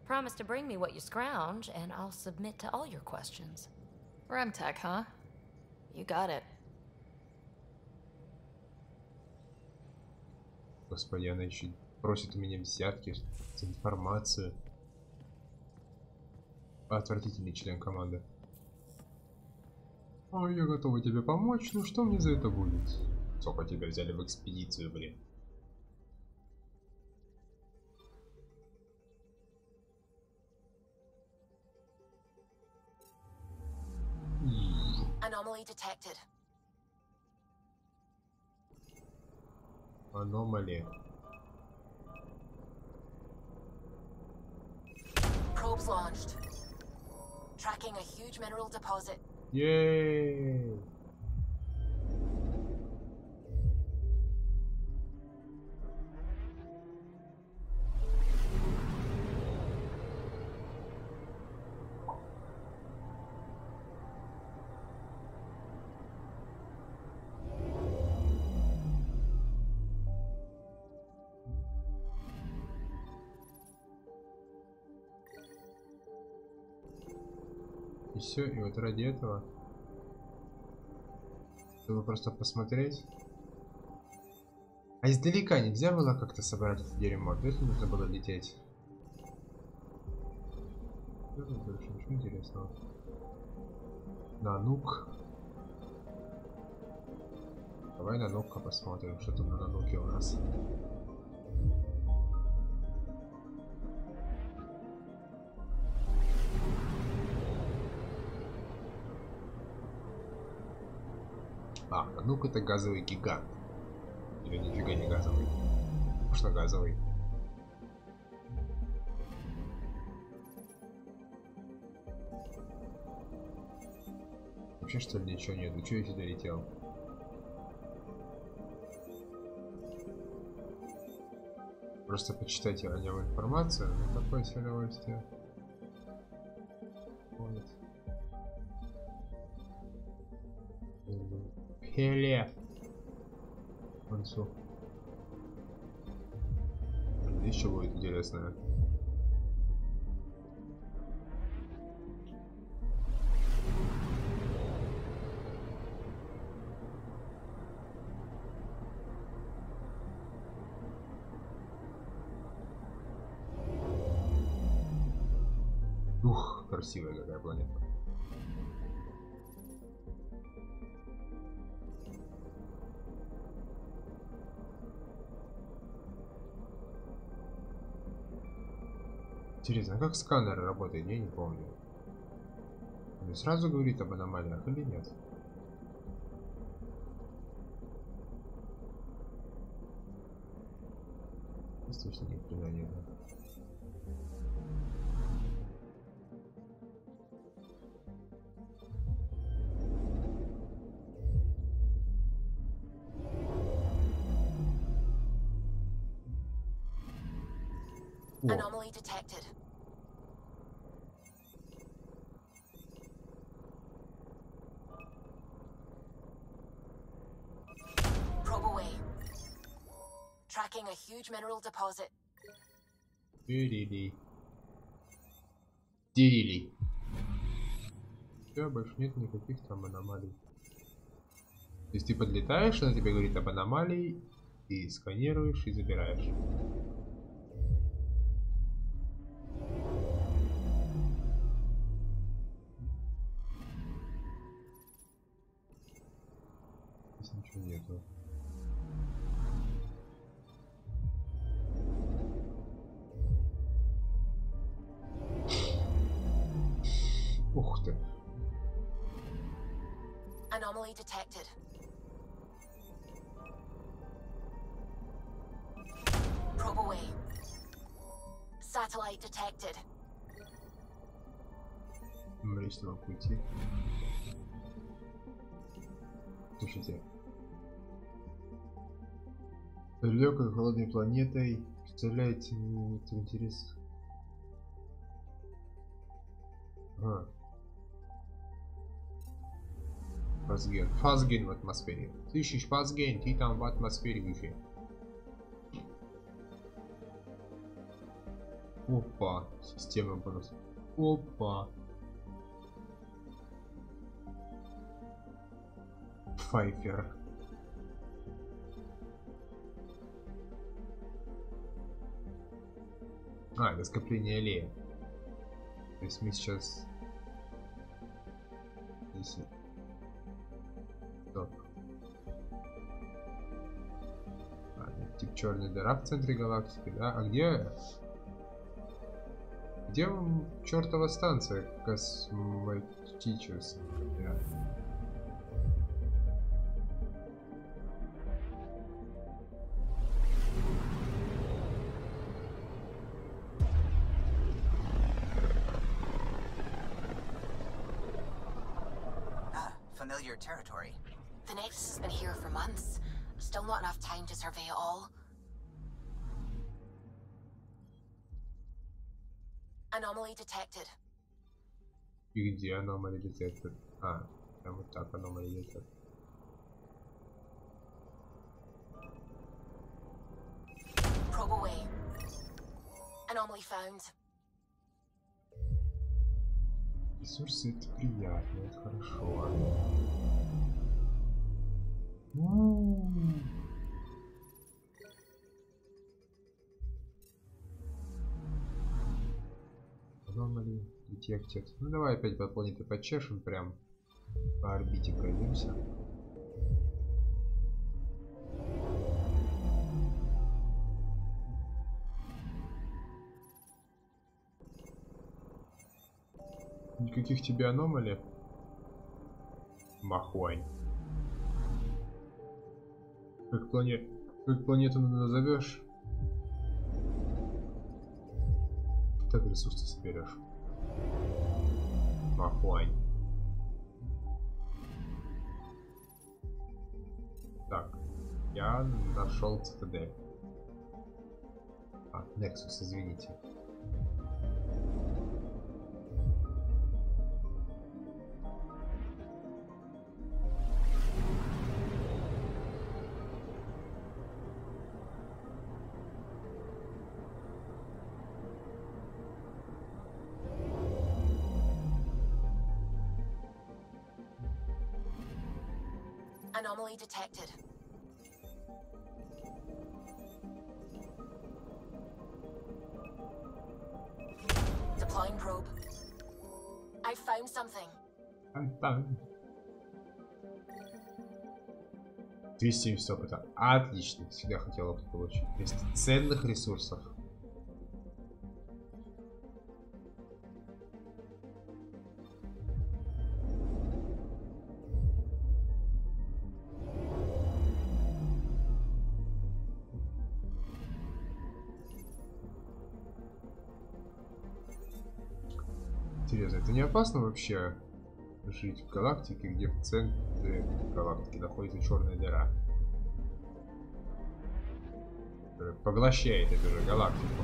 Promise to bring me what you scrounge, and I'll submit to all your questions. Remtech, huh? You got it. Господи, она еще просит у меня взятки за информацию. Отвратительный член команды. Ой, я готова тебе помочь, ну что мне за это будет? Сколько тебя взяли в экспедицию, блин? Anomaly detected. Anomaly. Probes launched. Tracking a huge mineral deposit. Yay! И все, и вот ради этого, чтобы просто посмотреть. А издалека нельзя было как-то собрать это дерьмо, обязательно нужно было лететь. Больше ничего интересного. На нук. Давай на нука посмотрим, что там на нуке у нас. А, ну-ка это газовый гигант. Или нифига не газовый. Что газовый? Вообще что ли ничего нет? Чего я сюда летел? Просто почитайте о нем информацию. Ну такое себе удовольствие. Вот. Хеле. Концу. Здесь что будет интересное? Ух, красивая какая планета. Интересно, а как сканер работает? Я не помню. Он сразу говорит об аномалиях или нет? Точно ни хрена нет. Anomaly detected. Tracking a huge mineral deposit. Дерили. Все, больше нет никаких там аномалий. То есть ты подлетаешь, она тебе говорит об аномалии, и сканируешь и забираешь. Здесь ничего нету. Ух ты. Anomaly detected. Probe away. Satellite detected. Млечного пути. Слушайте. Далекой холодной планетой. Представляете, мне это интерес. Фазген в атмосфере. Слышишь, фазген, ты там в атмосфере уже. Опа, система просто. Опа. Файфер. Это скопление аллея. То есть мы сейчас... Здесь... Стоп. Тип черная дыра в центре галактики, да? А где... Где чертова станция косматическая? Familiar territory. The Nexus has been here for months. Still not enough time to survey it all. Anomaly detected. И где anomaly detected? Там вот так anomaly detected. Probe away. Anomaly found. Ресурсы это приятно, это хорошо. Anomaly detected. Ну давай опять по планете почешем, прям по орбите пройдемся. Никаких тебе аномалий? Махуань. Как планету назовешь, так ресурсы соберешь. Махуань. Так, я нашел цитадель. Nexus, извините. Anomaly detected. Deploying probe. I found something. 270 опыта. Отлично. Всегда хотел опыт получить. Вместо ценных ресурсов. Интересно, это не опасно вообще жить в галактике, где в центре галактики находится черная дыра, которая поглощает эту же галактику?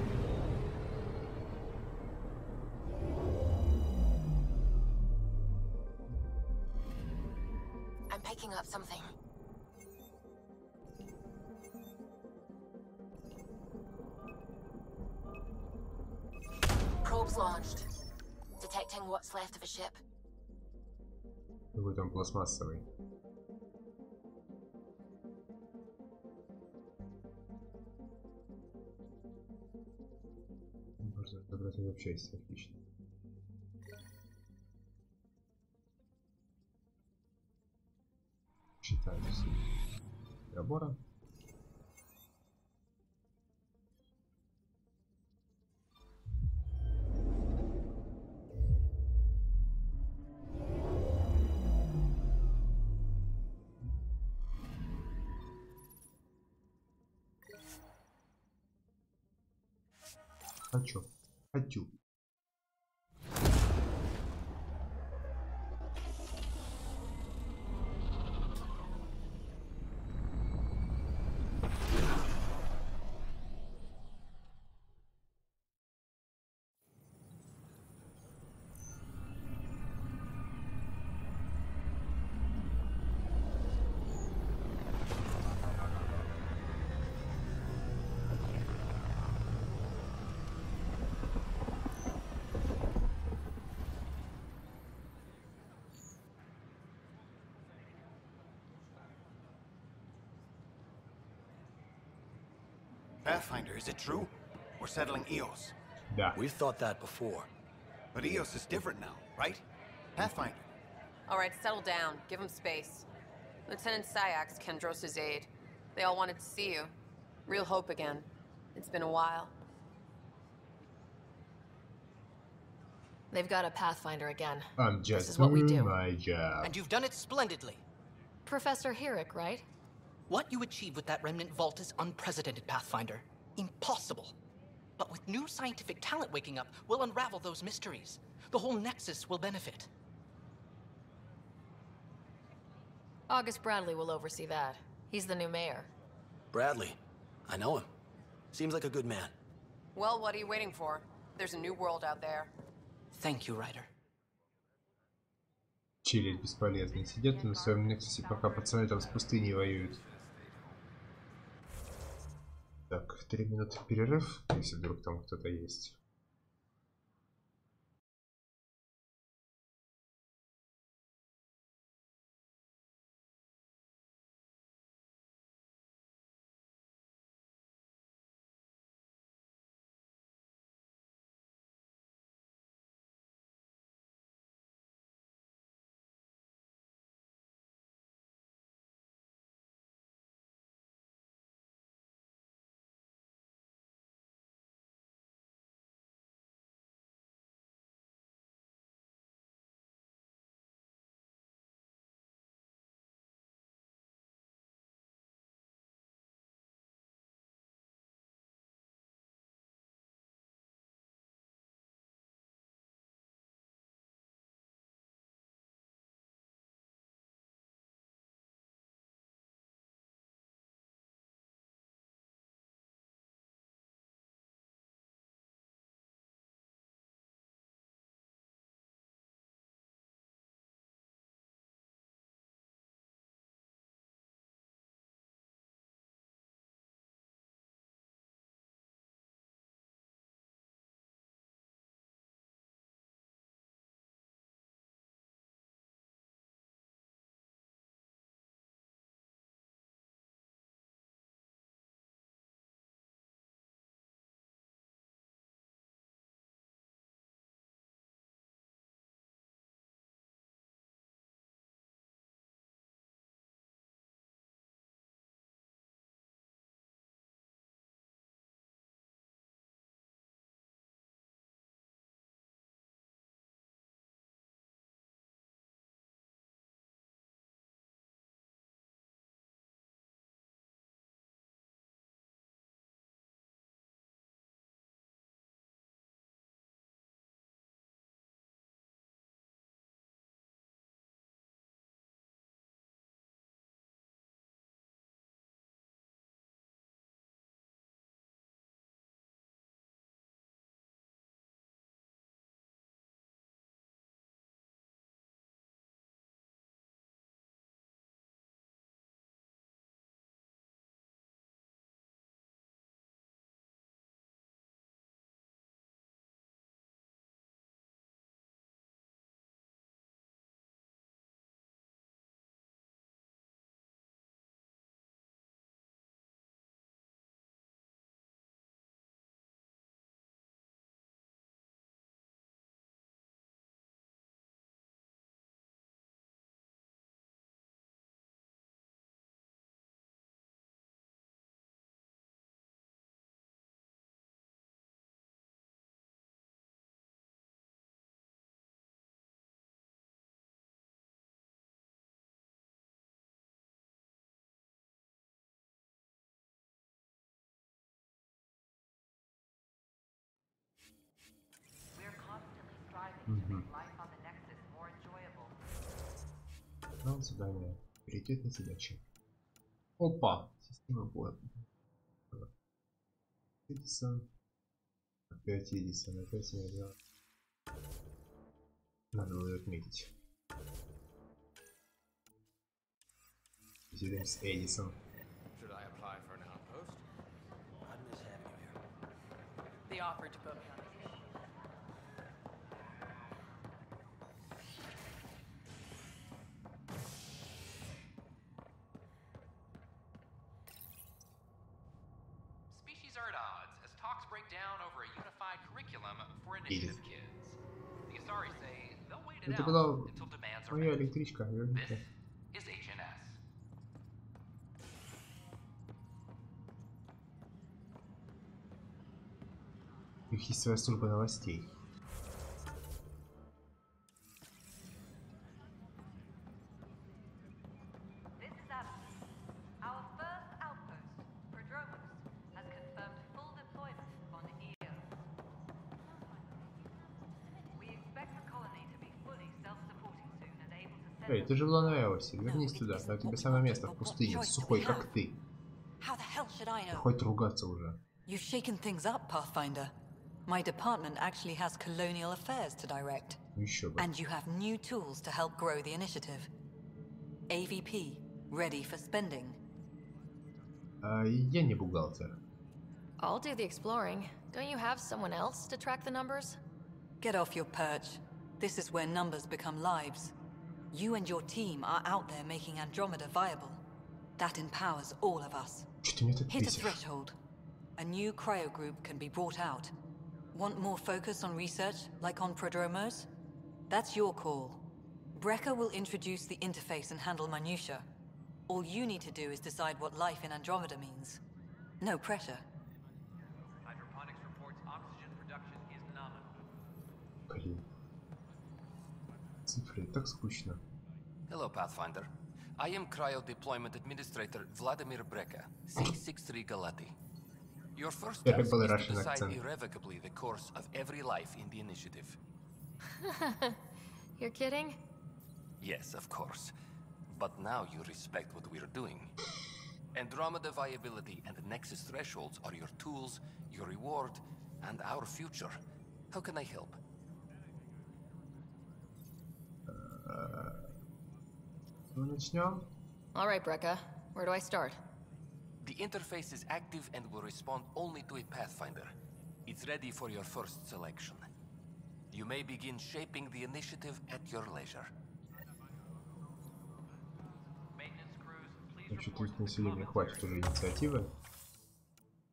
I'm picking up something. Systems launched. Detecting what's left of a ship. Какой там пластмассовый. Можно забрать его в часть, отлично. Читаю все набора. Хочу. Pathfinder, is it true? We're settling Eos. Да. We've thought that before. But Eos is different now, right? Pathfinder. All right, settle down. Give him space. Lieutenant Syax, Kendros' aide. They all wanted to see you. Real hope again. It's been a while. They've got a Pathfinder again. I'm just this is what we do. my job. And you've done it splendidly. Professor Herrick, right? What you achieved with that remnant vault is unprecedented, Pathfinder. Impossible. But with new scientific talent waking up, we'll unravel those mysteries. The whole Nexus will benefit. August Bradley will oversee that. He's the new mayor. Bradley. I know him. Seems like a good man. Well, what are you waiting for? There's a new world out there. Thank you, Ryder. Челюсть бесполезно. Сидят на своем Нексусе, пока пацаны там с пустыней воюют. Так, 3 минуты перерыв, если вдруг там кто-то есть. Нам задание. Приоритетные задачи. Опа! Система была. Эдисон. Опять Эдисон. Опять нельзя. Надо было отметить. Сидим с Эдисон. They offered to put me on a mission. Species are at odds as talks break down over a unified curriculum for initiative kids. The Asari say they'll wait it out until demands are моя met. электричка, верните. This is HNS. У них есть своя служба новостей. This is Alice. Our first outpost, Podromos, has confirmed full deployment on EOS. We expect the colony to be fully self-supporting soon and able to send... Эй, ты же была на Эосе, вернись туда, там тебе самое место в пустыне, сухой как ты. How the hell should I know? Хоть ругаться уже. You've shaken things up, Pathfinder. My department actually has colonial affairs to direct. And you have new tools to help grow the initiative. AVP, ready for spending. Я не бухгалтер. I'll do the exploring. Don't you have someone else to track the numbers? Get off your perch. This is where numbers become lives. You and your team are out there making Andromeda viable. That empowers all of us. Hit a threshold. A new cryo group can be brought out. Want more focus on research, like on Prodromos? That's your call. Brecker will introduce the interface and handle minutiae. All you need to do is decide what life in Andromeda means. No pressure. Hydroponics reports oxygen production is nominal. Блин. Цифры, так скучно. Hello, Pathfinder. I am Cryo Deployment Administrator Vladimir Brecker, C63 Galati. Your first task is to decide irrevocably the course of every life in the initiative. You're kidding? Yes, of course. But now you respect what we're doing. Andromeda viability and Nexus thresholds are your tools, your reward, and our future. How can I help? Начнем. All right, Brecca. Where do I start? The interface is active and will respond only to a Pathfinder. It's ready for your first selection. You may begin shaping the initiative at your leisure. Значит, населения хватит уже инициативы.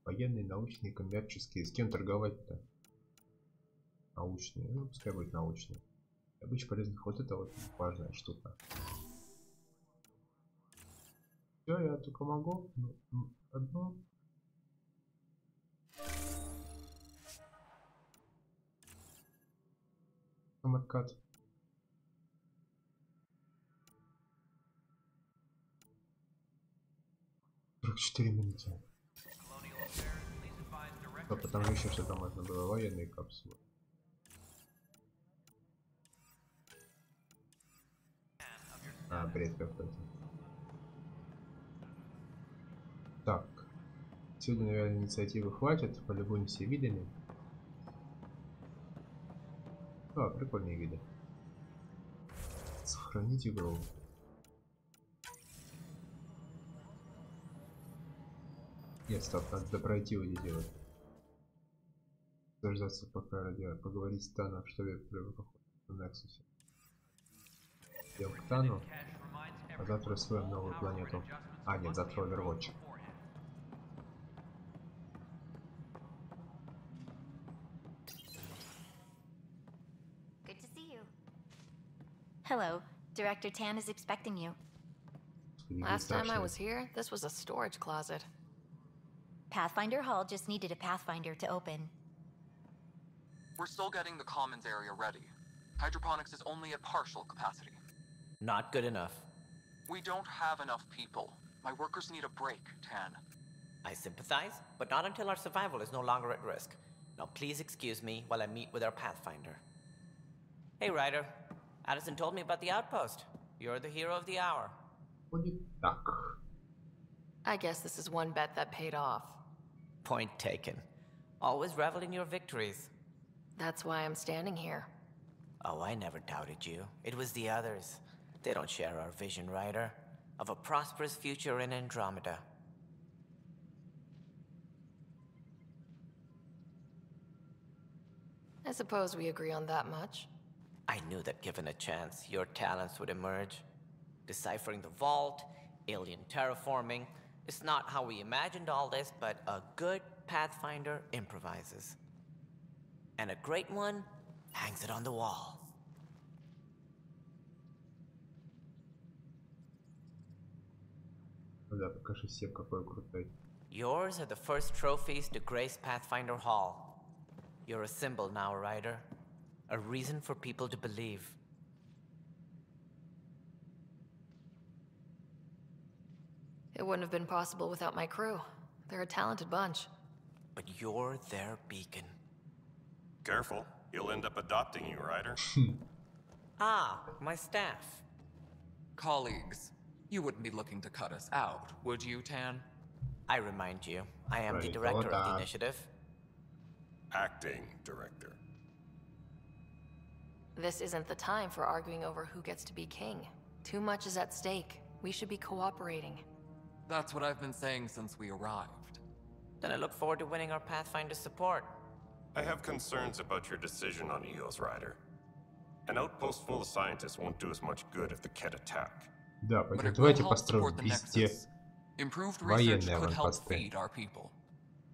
Военные, научные, коммерческие. С кем торговать-то? Научные. Ну, пускай будет научные. Обычно полезных. Вот это вот важная штука. Все, я только могу. Одно. Самокат. — 4 минуты. А потом еще что-то можно было. Военные капсулы. Бред какой-то. Так. Сегодня, наверное, инициативы хватит. По-любому все видели. Прикольные виды. Сохранить игру. Нет, стоп, надо пройти вот эти вот. Дождаться пока радио. Поговорить с Таном, что я привык в Nexus. Я к Тану. А завтра освоим новую планету. А, нет, завтра Overwatch. Good to see you. Hello. Director Tan is expecting you. Last time I was here, this was a storage closet. Pathfinder Hall just needed a Pathfinder to open. We're still getting the commons area ready. Hydroponics is only at partial capacity. Not good enough. We don't have enough people. My workers need a break, Tan. I sympathize, but not until our survival is no longer at risk. Now please excuse me while I meet with our Pathfinder. Hey, Ryder. Addison told me about the outpost. You're the hero of the hour. Будет так. I guess this is one bet that paid off. Point taken. Always revel in your victories. That's why I'm standing here. Oh, I never doubted you. It was the others. They don't share our vision, Ryder, of a prosperous future in Andromeda. I suppose we agree on that much. I knew that given a chance, your talents would emerge. Deciphering the vault, alien terraforming. It's not how we imagined all this, but a good Pathfinder improvises. And a great one hangs it on the wall. Да, покажи себе, какой крутой. Yours are the first trophies to grace Pathfinder Hall. You're a symbol now, Ryder. A reason for people to believe. It wouldn't have been possible without my crew. They're a talented bunch. But you're their beacon. Careful. He'll end up adopting you, Ryder. Ah, my staff. Colleagues, you wouldn't be looking to cut us out, would you, Tan? I remind you, I am the director of the initiative. Acting director. This isn't the time for arguing over who gets to be king. Too much is at stake. We should be cooperating. That's what I've been saying since we arrived. Then I look forward to winning our Pathfinder support. I have concerns about your decision on EOS, Ryder. An outpost full of scientists won't do us much good if the Kett attack. Да, поэтому давайте построим везде военные аванпосты.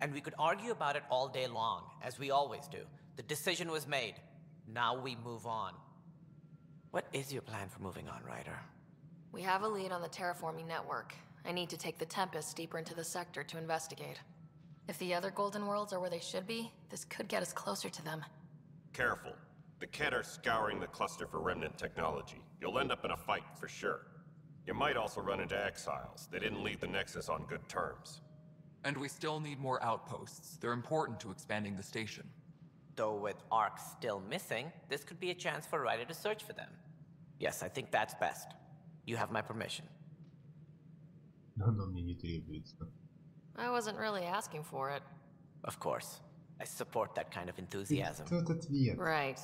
And we could argue about it all day long, as we always do. The decision was made. Now we move on. What is your plan for moving on, Ryder? We have a lead on the terraforming network. I need to take the Tempest deeper into the sector to investigate. If the other Golden Worlds are where they should be, this could get us closer to them. Careful. The Kett are scouring the cluster for remnant technology. You'll end up in a fight for sure. You might also run into exiles. They didn't leave the Nexus on good terms. And we still need more outposts. They're important to expanding the station. Though with Ark still missing, this could be a chance for Ryder to search for them. Yes, I think that's best. You have my permission. Оно мне не требуется. I wasn't really asking for it. Of course. I support that kind of enthusiasm. Тот ответ. Right.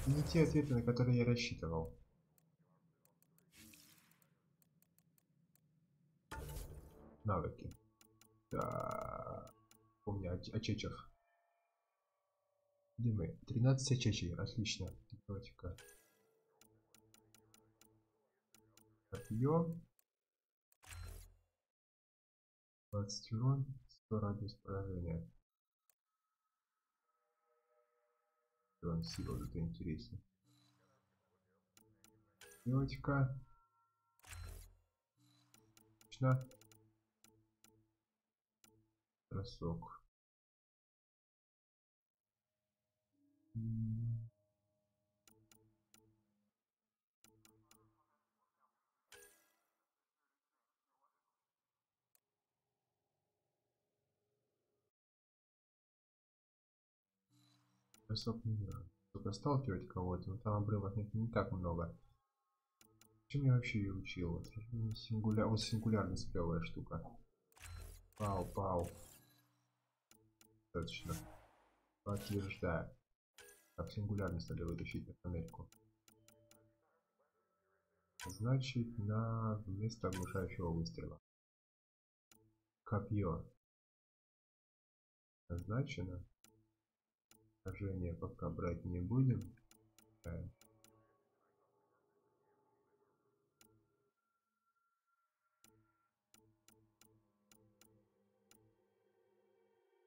Не те ответы, на которые я рассчитывал. Навыки. Да. Помню, очечев. Где мы? 13 очечей. Отлично. Давайте-ка. Копье. 20 урон. 100 радиус поражения. Урон сила, вот это интересно. Давайте-ка. Отлично. Бросок. Бросок не надо. Только сталкивать кого-то, но там обрывов нет не так много. Чем я вообще ее учил? Вот сингулярность клевая штука. Пау. Достаточно. Подтверждаю. Так, сингулярность надо вытащить на панельку. Значит, на вместо оглушающего выстрела. Копье. Назначено. Сражение пока брать не будем.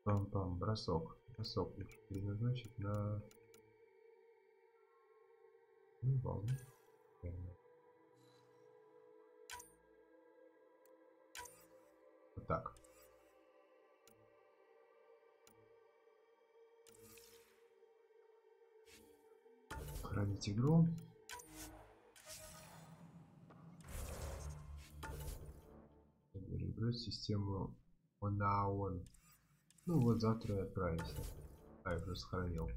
Пам-пам, бросок. Бросок лишь переназначить на... Ну, волну. Вот так. Хранить игру. Регулировать систему on. Ну вот завтра и отправимся. А, я уже сохранил.